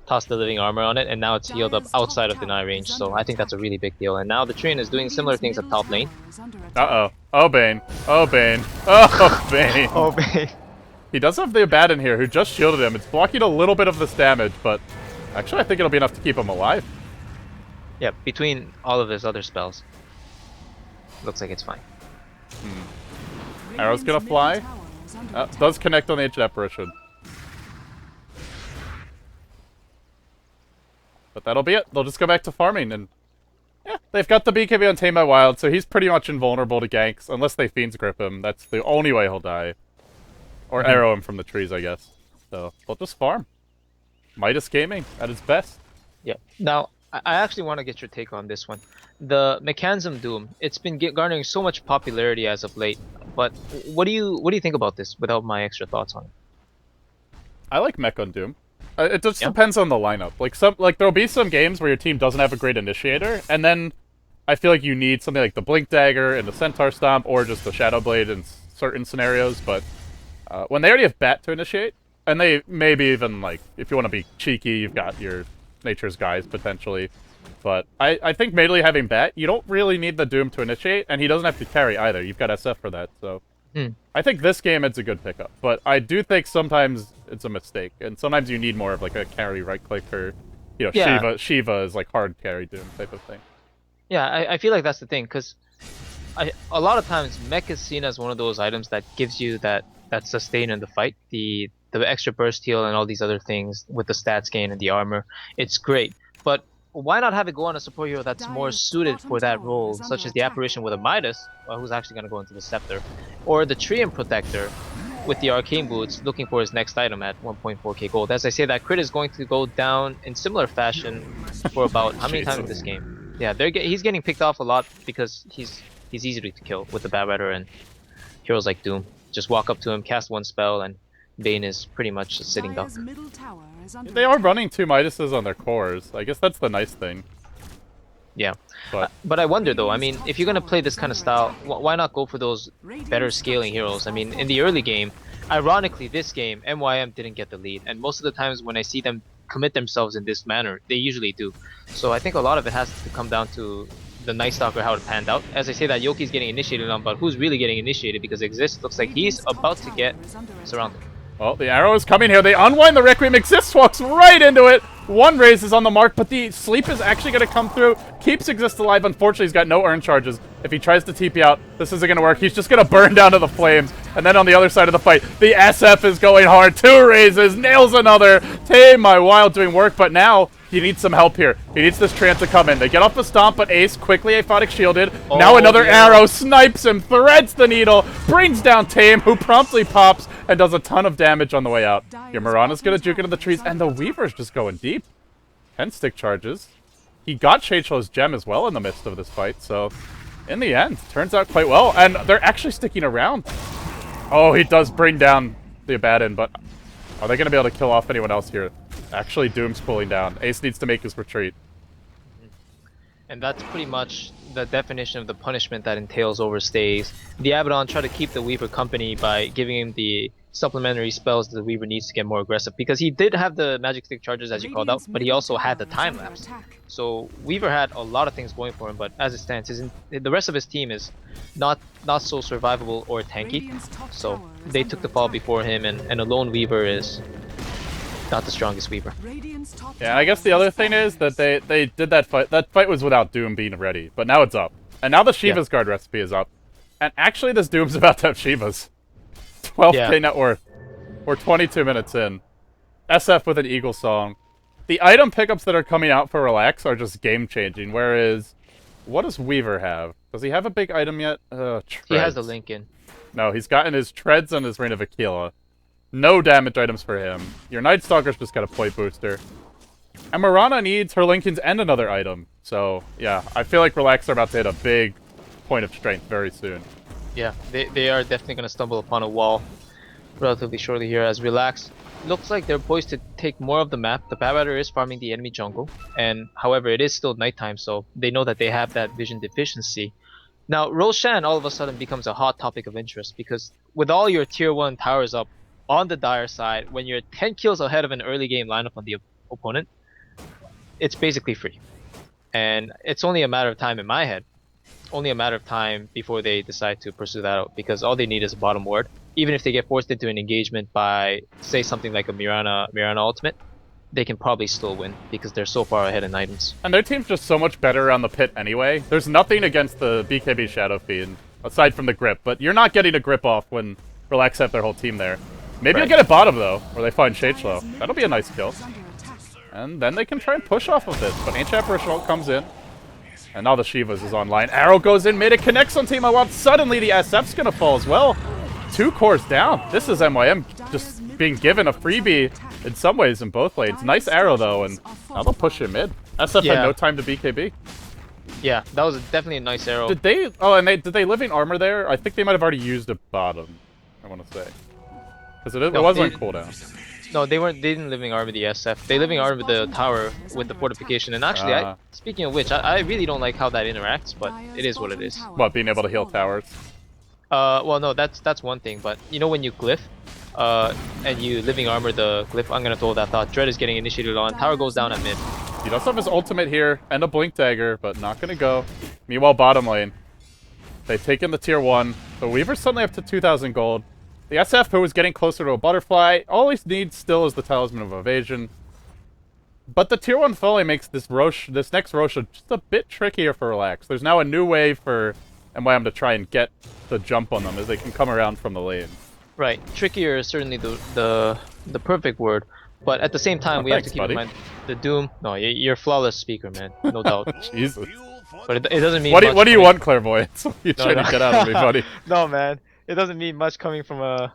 tossed the living armor on it, and now it's healed up outside of deny range. So I think that's a really big deal. And now the Trant is doing similar things at top lane. Uh-oh. Oh, Bane. Oh, Bane. Oh, Bane. Oh, Bane. He does have the Abaddon here, who just shielded him. It's blocking a little bit of this damage, but actually I think it'll be enough to keep him alive. Yeah, between all of his other spells, looks like it's fine. Arrow's gonna fly. Does connect on the edge of apparition. But that'll be it. They'll just go back to farming, and yeah, they've got the BKB on Tame by Wild, so he's pretty much invulnerable to ganks, unless they Fiend's Grip him. That's the only way he'll die. Or arrow him from the trees, I guess. So, they'll just farm. Midas Gaming, at its best. Yeah. Now, I actually want to get your take on this one. The Mechanism Doom, it's been garnering so much popularity as of late, but what do you think about this without my extra thoughts on it? I like Mech on Doom. It just depends on the lineup. Like there'll be some games where your team doesn't have a great initiator, and then I feel like you need something like the Blink Dagger and the Centaur Stomp, or just the Shadow Blade in certain scenarios. But when they already have Bat to initiate, and they maybe even like if you want to be cheeky, you've got your Nature's Guys potentially. But I think mainly having Bat, you don't really need the Doom to initiate, and he doesn't have to carry either. You've got SF for that, so I think this game it's a good pickup. But I do think sometimes it's a mistake, and sometimes you need more of like a carry right click or Shiva is like hard carry Doom type of thing. Yeah, I feel like that's the thing, because a lot of times Mech is seen as one of those items that gives you that sustain in the fight, the extra burst heal and all these other things with the stats gain and the armor. It's great, but why not have it go on a support hero that's more suited for that role, such as the Apparition with a Midas, who's actually going to go into the Scepter, or the Treant Protector with the Arcane Boots looking for his next item at 1.4k gold. As I say, that crit is going to go down in similar fashion for about how many times in this game? Yeah, he's getting picked off a lot because he's easy to kill with the Bad Rider and heroes like Doom. Just walk up to him, cast one spell, and Bane is pretty much a sitting duck. They are running 2 Midases on their cores. I guess that's the nice thing. Yeah, but I wonder though, I mean, if you're gonna play this kind of style, why not go for those better scaling heroes? I mean, in the early game, ironically this game, MYM didn't get the lead, and most of the times when I see them commit themselves in this manner, they usually do. So I think a lot of it has to come down to the Night Stalker, how it panned out. As I say that, Yoki's getting initiated on, but who's really getting initiated? Because Exist looks like he's about to get surrounded. Well, the arrow is coming here. They unwind the Requiem. Exist walks right into it. One raise is on the mark, but the sleep is actually going to come through. Keeps Exist alive. Unfortunately, he's got no earn charges. If he tries to TP out, this isn't going to work. He's just going to burn down to the flames. And then on the other side of the fight, the SF is going hard. 2 raises, nails another. Tame my Wild doing work, but now He needs some help here. He needs this Trant to come in. They get off the stomp, but Ace quickly aphotic shielded. Oh, now another yeah. arrow snipes him, threads the needle, brings down Tame, who promptly pops and does a ton of damage on the way out. Your Mirana's gonna juke into the trees, and the Weaver's just going deep. 10 stick charges. He got Shadeshow's gem as well in the midst of this fight, so in the end, turns out quite well. And they're actually sticking around. Oh, he does bring down the Abaddon, but are they gonna be able to kill off anyone else here? Actually, Doom's pulling down. Ace needs to make his retreat. And that's pretty much the definition of the punishment that entails overstays. The Abaddon tried to keep the Weaver company by giving him the supplementary spells that the Weaver needs to get more aggressive, because he did have the magic stick charges as you called out, but he also had the time lapse. So Weaver had a lot of things going for him, but as it stands, the rest of his team is not so survivable or tanky. So they took the fall before him, and a lone Weaver is not the strongest Weaver. Yeah, I guess the other thing is that they did that fight. That fight was without Doom being ready, but now it's up. And now the Shiva's Guard recipe is up. And actually, this Doom's about to have Shivas. 12k net worth. We're 22 minutes in. SF with an Eagle Song. The item pickups that are coming out for Relax are just game-changing, whereas... What does Weaver have? Does he have a big item yet? He has the Lincoln. No, he's gotten his Treads and his Reign of Aquila. No damage items for him. Your Night Stalker's just got a point booster. And Mirana needs her Lincolns and another item. So, yeah, I feel like Relax are about to hit a big point of strength very soon. Yeah, they are definitely going to stumble upon a wall relatively shortly here as Relax. Looks like they're poised to take more of the map. The Badwater is farming the enemy jungle, and however, it is still nighttime, so they know that they have that vision deficiency. Now, Roshan all of a sudden becomes a hot topic of interest, because with all your tier 1 towers up on the Dire side, when you're 10 kills ahead of an early game lineup on the opponent, it's basically free. And it's only a matter of time in my head. Only a matter of time before they decide to pursue that out, because all they need is a bottom ward. Even if they get forced into an engagement by, say, something like a Mirana ultimate, they can probably still win because they're so far ahead in items. And their team's just so much better around the pit anyway. There's nothing against the BKB Shadow Fiend, aside from the grip, but you're not getting a grip off when Relax have their whole team there. Maybe you'll get it bottom, though, where they find Shadeslow. That'll be a nice kill. And then they can try and push off of this, but Ancient Apparition comes in. And now the Shivas is online. Arrow goes in, mid, it connects on Team Wild. Suddenly the SF's gonna fall as well. 2 cores down. This is MYM just being given a freebie in some ways in both lanes. Nice arrow though, and now they'll push him mid. SF had no time to BKB. Yeah, that was definitely a nice arrow. Did they? Oh, and did they living armor there? I think they might have already used a bottom. I want to say, because it was on cooldown. No, they didn't living armor the SF. They living armor the tower with the fortification. And actually, speaking of which, I really don't like how that interacts, but it is what it is. What, being able to heal towers? Well, no, that's one thing. But you know when you glyph, and you living armor the glyph, I'm gonna throw that thought. Dread is getting initiated on. Tower goes down at mid. He does have his ultimate here and a blink dagger, but not gonna go. Meanwhile, bottom lane, they've taken the tier 1. The Weaver's suddenly up to 2,000 gold. The SF, who is getting closer to a butterfly, all he needs still is the Talisman of Evasion. But the tier 1 Foley makes this next Roshan just a bit trickier for Relax. There's now a new way for MYM to try and get the jump on them as they can come around from the lane. Right, trickier is certainly the perfect word, but at the same time we have to keep in mind the Doom. No, you're a flawless speaker, man, no doubt. Jesus. But it doesn't mean. What do you want, Clairvoyance? What are you trying to get out of me, buddy? No, man. It doesn't mean much coming from a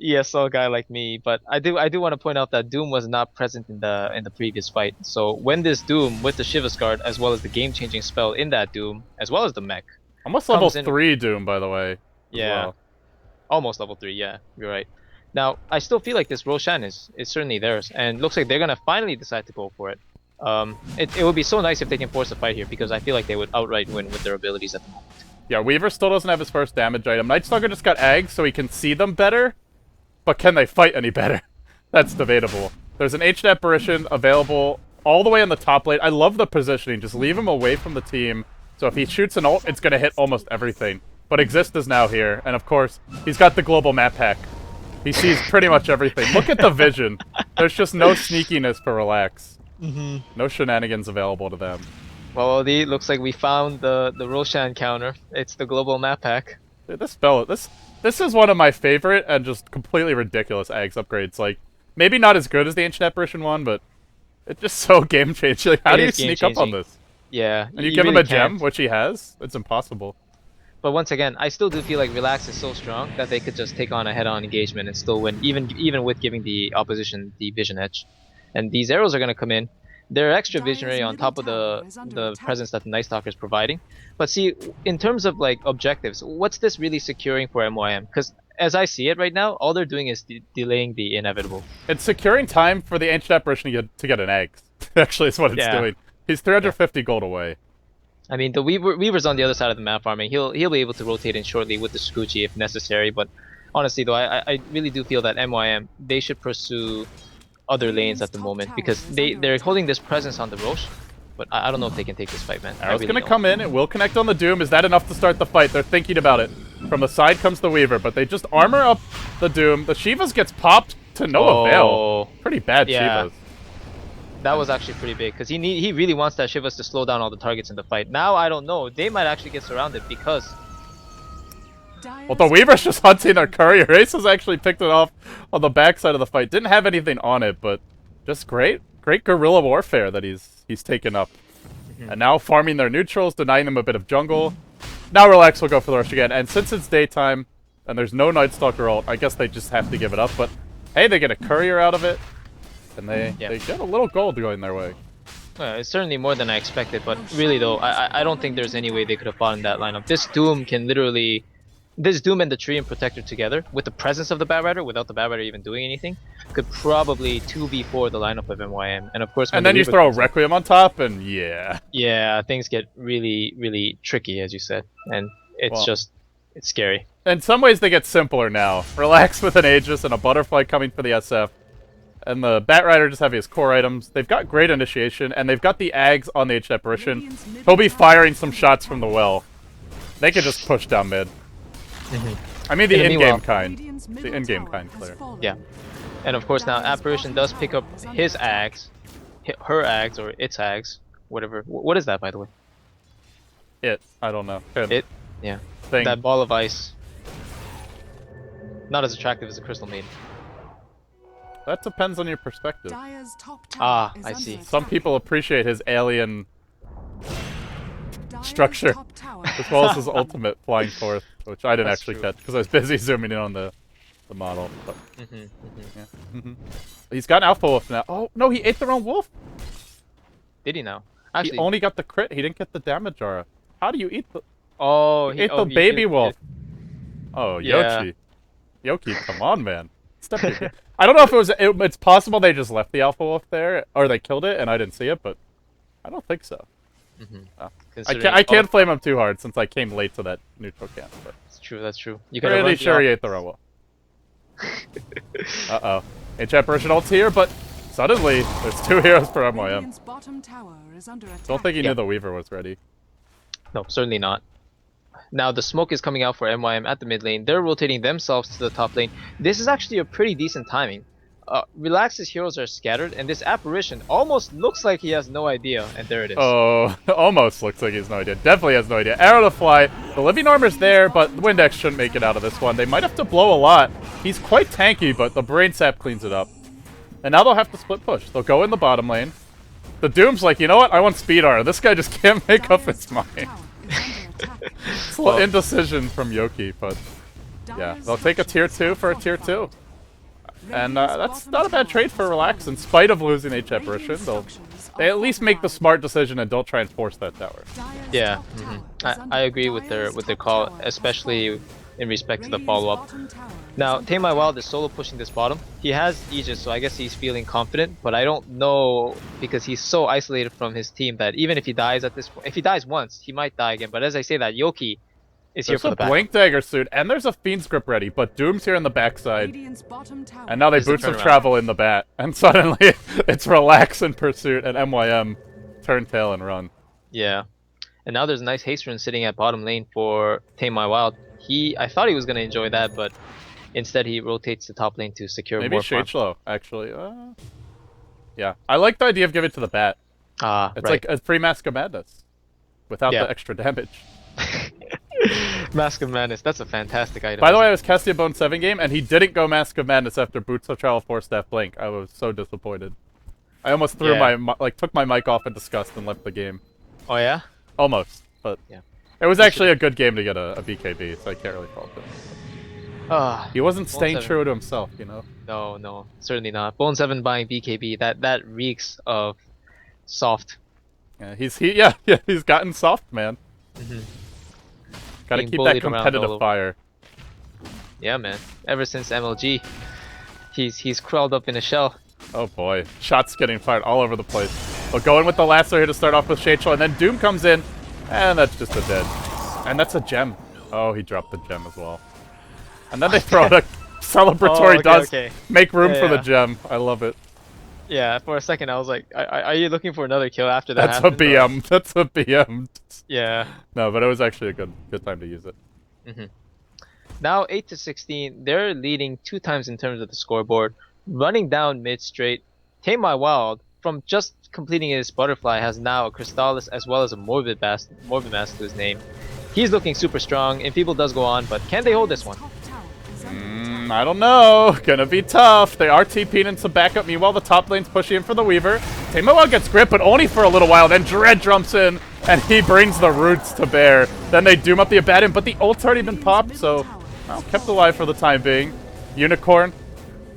ESL guy like me, but I do want to point out that Doom was not present in the previous fight. So when this Doom with the Shiva's Guard, as well as the game-changing spell in that Doom, as well as the mech, almost level 3 Doom, by the way. Yeah, well. Almost level 3. Yeah, you're right. Now I still feel like this Roshan is certainly theirs, and looks like they're gonna finally decide to go for it. It would be so nice if they can force a fight here, because I feel like they would outright win with their abilities at the moment. Yeah, Weaver still doesn't have his first damage item. Night Stalker just got eggs so he can see them better, but can they fight any better? That's debatable. There's an Ancient Apparition available all the way in the top lane. I love the positioning. Just leave him away from the team. So if he shoots an ult, it's going to hit almost everything. But Exist is now here, and of course, he's got the global map hack. He sees pretty much everything. Look at the vision. There's just no sneakiness for Relax. No shenanigans available to them. Well, LD, looks like we found the Roshan counter. It's the global map hack. Dude, this is one of my favorite and just completely ridiculous Ags upgrades. Like, maybe not as good as the Ancient Apparition one, but It's just so game changing. Like, how It do you is sneak up on game-changing. this? Yeah, And you you give him really a gem, can't. which he has? It's impossible. But once again, I still do feel like Relax is so strong that they could just take on a head-on engagement and still win, even with giving the opposition the vision edge. And these arrows are going to come in. They're extra visionary on top of the presence that the Night Stalker is providing. But see, in terms of like objectives, what's this really securing for MYM? Because as I see it right now, all they're doing is delaying the inevitable. It's securing time for the Ancient Apparition to get an egg. Actually, is what it's Yeah. doing. He's 350 gold away. I mean, the Weaver's on the other side of the map farming. He'll be able to rotate in shortly with the Scoochie if necessary. But honestly, though, I really do feel that MYM they should pursue other lanes at the moment because they're holding this presence on the Roche. But I don't know if they can take this fight, man. Arrow's gonna come in. It will connect on the Doom. Is that enough to start the fight? They're thinking about it. From the side comes the Weaver, but they just armor up the Doom. The Shivas gets popped to no avail. Pretty bad Shivas. That was actually pretty big because he really wants that Shivas to slow down all the targets in the fight. Now I don't know. They might actually get surrounded because Well, the Weaver's just hunting their courier. Ace has actually picked it off on the backside of the fight. Didn't have anything on it, but just great guerrilla warfare that he's taken up. And now farming their neutrals, denying them a bit of jungle. Now Relax will go for the rush again. And since it's daytime and there's no Night Stalker ult, I guess they just have to give it up. But hey, they get a courier out of it. And they get a little gold going their way. well, it's certainly more than I expected. But really though, I don't think there's any way they could have fought in that lineup. This Doom can literally... This Doom and the Tree and Protector together, with the presence of the Batrider, without the Batrider even doing anything, could probably 2v4 the lineup of MYM. And of course, when And then you throw Requiem on top, and yeah, things get really tricky, as you said, and it's scary. In some ways, they get simpler now. Relax with an Aegis and a Butterfly coming for the SF. And the Batrider just having his core items. They've got great initiation, and they've got the Ags on the Ancient Apparition. He'll be firing some shots from the well. They could just push down mid. I mean the in-game kind. The in-game kind, clear. Yeah. And of course now Apparition does pick up his Ags, her Ags, or its Ags, whatever. What is that, by the way? I don't know. Yeah. Thing. That ball of ice. Not as attractive as a Crystal Maiden. That depends on your perspective. Ah, I see. Some people appreciate his alien structure, as well as his ultimate flying forth, which I didn't actually catch because I was busy zooming in on the model. But he's got an Alpha Wolf now. Oh no, he ate the wrong wolf. Did he now? Actually, he only got the crit. He didn't get the damage aura. How do you eat the? Oh, he ate the baby wolf. Oh, Yeah. Yoki, come on, man. Step your game. I don't know if it's possible they just left the Alpha Wolf there, or they killed it and I didn't see it, but I don't think so. I can't flame him too hard since I came late to that neutral camp. But That's true. That's true. You pretty sure he ate the Robo. Uh-oh. Ancient Apparition ult's here, but suddenly there's 2 heroes per MYM. Don't think he knew the Weaver was ready. No, certainly not. Now the smoke is coming out for MYM at the mid lane. They're rotating themselves to the top lane. This is actually a pretty decent timing. Relax's heroes are scattered, and this Apparition almost looks like he has no idea, and there it is. Oh, almost looks like he has no idea. Definitely has no idea. Arrow to fly. The living armor's there, but Windex shouldn't make it out of this one. They might have to blow a lot. He's quite tanky, but the Brain Sap cleans it up. And now they'll have to split push. They'll go in the bottom lane. The Doom's like, you know what? I want speed armor. This guy just can't make up his mind. It's a little indecision from Yoki, but yeah, they'll take a tier 2 for a tier 2. And that's not a bad trade for Relax. In spite of losing Ancient Apparition, they at least make the smart decision and don't try and force that tower. Yeah, I agree with their call, especially in respect to the follow-up. Now, Tame My Wild is solo pushing this bottom. He has Aegis, so I guess he's feeling confident, but I don't know because he's so isolated from his team that even if he dies at this point, if he dies once, he might die again. But as I say that, Yoki is here for the back. There's a Blink Dagger suit, and there's a Fiend's Grip ready, but Doom's here in the backside. And now they boots of travel in the bat, and suddenly it's Relax in pursuit, and MYM turn tail and run. Yeah. And now there's a nice haste rune sitting at bottom lane for Tame My Wild. I thought he was going to enjoy that, but instead he rotates the top lane to secure more farm. Maybe Shadeslow, actually. Yeah. I like the idea of giving it to the bat. It's like a free Mask of Madness without the extra damage. Mask of Madness, that's a fantastic item. By the way, I was casting a Bone 7 game, and he didn't go Mask of Madness after Boots of Travel 4-staff Blink. I was so disappointed. I almost threw Yeah. took my mic off in disgust and left the game. Oh yeah. Almost, but Yeah. it was actually a good game to get a BKB, so I can't really fault him. Ah. He wasn't Bone staying 7. true to himself, you know? No, no, certainly not. Bone 7 buying BKB. That reeks of soft. Yeah, he's gotten soft, man. Mhm. Gotta Being keep that bullied around all competitive over. fire. Yeah, man. Ever since MLG, he's crawled up in a shell. Oh boy, shots getting fired all over the place. But going with the lasso here to start off with Shachel, and then Doom comes in, and that's just a dead. And that's a gem. Oh, he dropped the gem as well. And then they throw out a celebratory dust. Okay. Make room Yeah, for the yeah. gem. I love it. Yeah, for a second I was like, are you looking for another kill after that That's a happened, or- BM. That's a BM. Yeah. No, but it was actually a good time to use it. Now 8-16, they're leading 2 times in terms of the scoreboard. Running down mid straight. Tame My Wild, from just completing his butterfly, has now a Crystallis as well as a Morbid Mask to his name. He's looking super strong. Enfeeble does go on, but can they hold this one? Top tower is under I don't know. Gonna be tough. They are TP'ing in some backup. Meanwhile, the top lane's pushing in for the Weaver. Tame My Wild gets grip, but only for a little while. Then Dread jumps in, and he brings the roots to bear. Then they doom up the Abaddon, but the ult's already been popped, so well, kept alive for the time being. Unicorn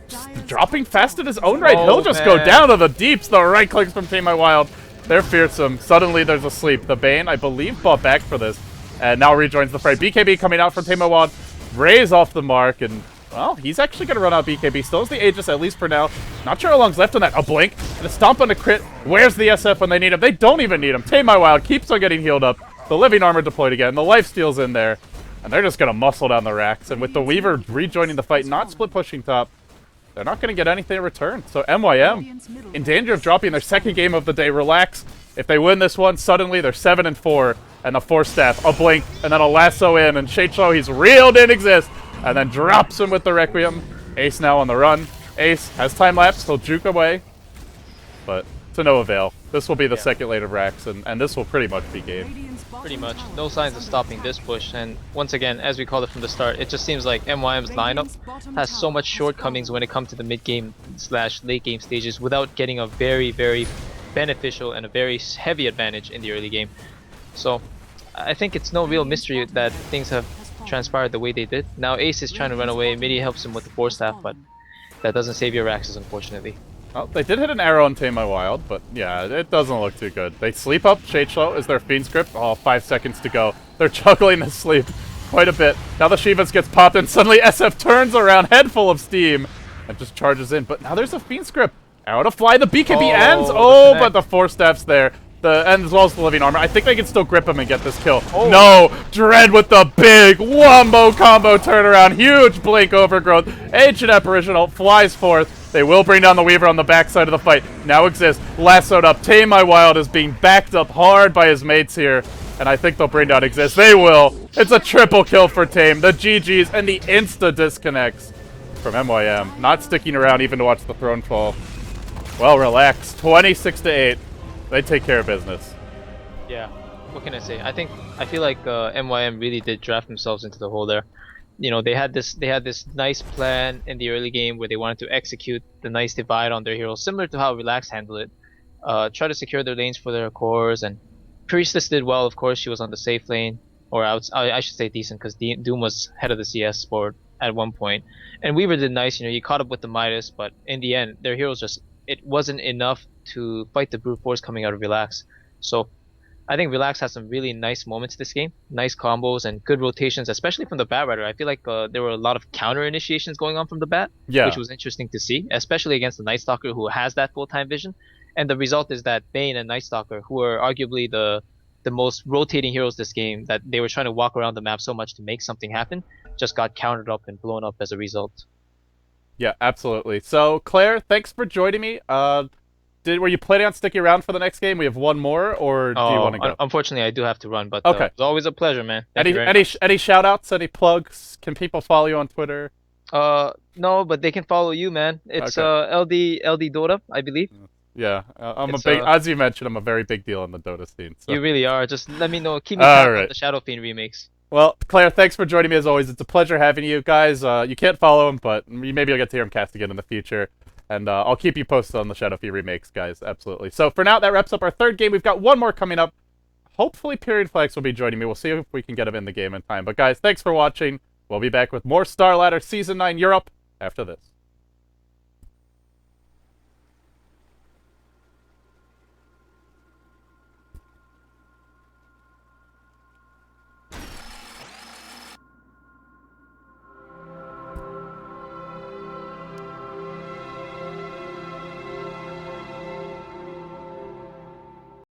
just dropping fast in his own right. Oh, He'll just go man. down to the deeps. The right clicks from Tame My Wild. They're fearsome. Suddenly there's a sleep. The Bane, I believe, bought back for this, and now rejoins the fray. BKB coming out from Tame My Wild. Rays off the mark, and well, he's actually going to run out BKB. Still has the Aegis, at least for now. Not sure how long's left on that. A blink and a stomp on a crit. Where's the SF when they need him? They don't even need him. Tame My Wild keeps on getting healed up. The Living Armor deployed again. The lifesteal's in there. And they're just going to muscle down the racks. And with the Weaver rejoining the fight, not split pushing top, they're not going to get anything in return. So MYM in danger of dropping their second game of the day. Relax. If they win this one, suddenly they're 7-4. And the 4-staff, a blink, and then a lasso in. And Shachel, he's reeled in exist. And then drops him with the Requiem. Ace now on the run. Ace has time lapse. He'll juke away. But to no avail. This will be the second lane of racks, and this will pretty much be game. Radiant's bottom Pretty much. tower No signs of is stopping under this attack. push. And once again, as we called it from the start, it just seems like MYM's lineup has so much shortcomings when it comes to the mid-game / late-game stages without getting a very, very beneficial and a very heavy advantage in the early game. So I think it's no real mystery that things have transpired the way they did. Now Ace is trying to run away. Midi helps him with the 4-staff, but that doesn't save your Raxes, unfortunately. Well, they did hit an arrow on Tame My Wild, but yeah, it doesn't look too good. They sleep up. Shachel is their Fiend script. Oh, 5 seconds to go. They're juggling the sleep quite a bit. Now the Shivas gets popped, and suddenly SF turns around, head full of steam, and just charges in. But now there's a Fiend script. Arrow to fly. The BKB ends. the Oh, connect. but the 4-staff's there. And as well as the Living Armor. I think they can still grip him and get this kill. Oh. No! Dread with the big wombo combo turnaround. Huge blink overgrowth. Ancient Apparition ult flies forth. They will bring down the Weaver on the backside of the fight. Now exists. Lassoed up. Tame My Wild is being backed up hard by his mates here. And I think they'll bring down Exist. They will. It's a triple kill for Tame. The GGs and the insta disconnects from MYM. Not sticking around even to watch the throne fall. Well, relax. 26-8. They take care of business. Yeah. What can I say? I feel like MYM really did draft themselves into the hole there. You know, they had this nice plan in the early game where they wanted to execute the nice divide on their heroes, similar to how Relax handled it. Try to secure their lanes for their cores, and Priestess did well. Of course, she was on the safe lane, or I should say decent, because Doom was head of the CS board at one point, and Weaver did nice. You know, he caught up with the Midas, but in the end, their heroes it wasn't enough to fight the brute force coming out of Relax. So I think Relax has some really nice moments this game, nice combos and good rotations, especially from the Bat Rider. I feel like there were a lot of counter initiations going on from the Bat, Yeah. which was interesting to see, especially against the Night Stalker who has that full-time vision. And the result is that Bane and Night Stalker, who are arguably the most rotating heroes this game, that they were trying to walk around the map so much to make something happen, just got countered up and blown up as a result. Yeah, absolutely. So, Claire, thanks for joining me. Were you planning on sticking around for the next game? We have one more, or do you want to go? Unfortunately, I do have to run, but Okay. it's always a pleasure, man. Thank you very Any much. any shout outs, any plugs? Can people follow you on Twitter? No, but they can follow you, man. It's Okay. LD Dota, I believe. Yeah, I'm It's, a big, as you mentioned, I'm a very big deal in the Dota scene. So. You really are. Just let me know. Keep me All track right. of the Shadow Fiend remakes. Well, Claire, thanks for joining me as always. It's a pleasure having you guys. You can't follow him, but maybe you'll get to hear him cast again in the future. And I'll keep you posted on the Shadowfy remakes, guys. Absolutely. So for now, that wraps up our third game. We've got one more coming up. Hopefully, Period Flags will be joining me. We'll see if we can get him in the game in time. But guys, thanks for watching. We'll be back with more Starladder Season 9 Europe after this.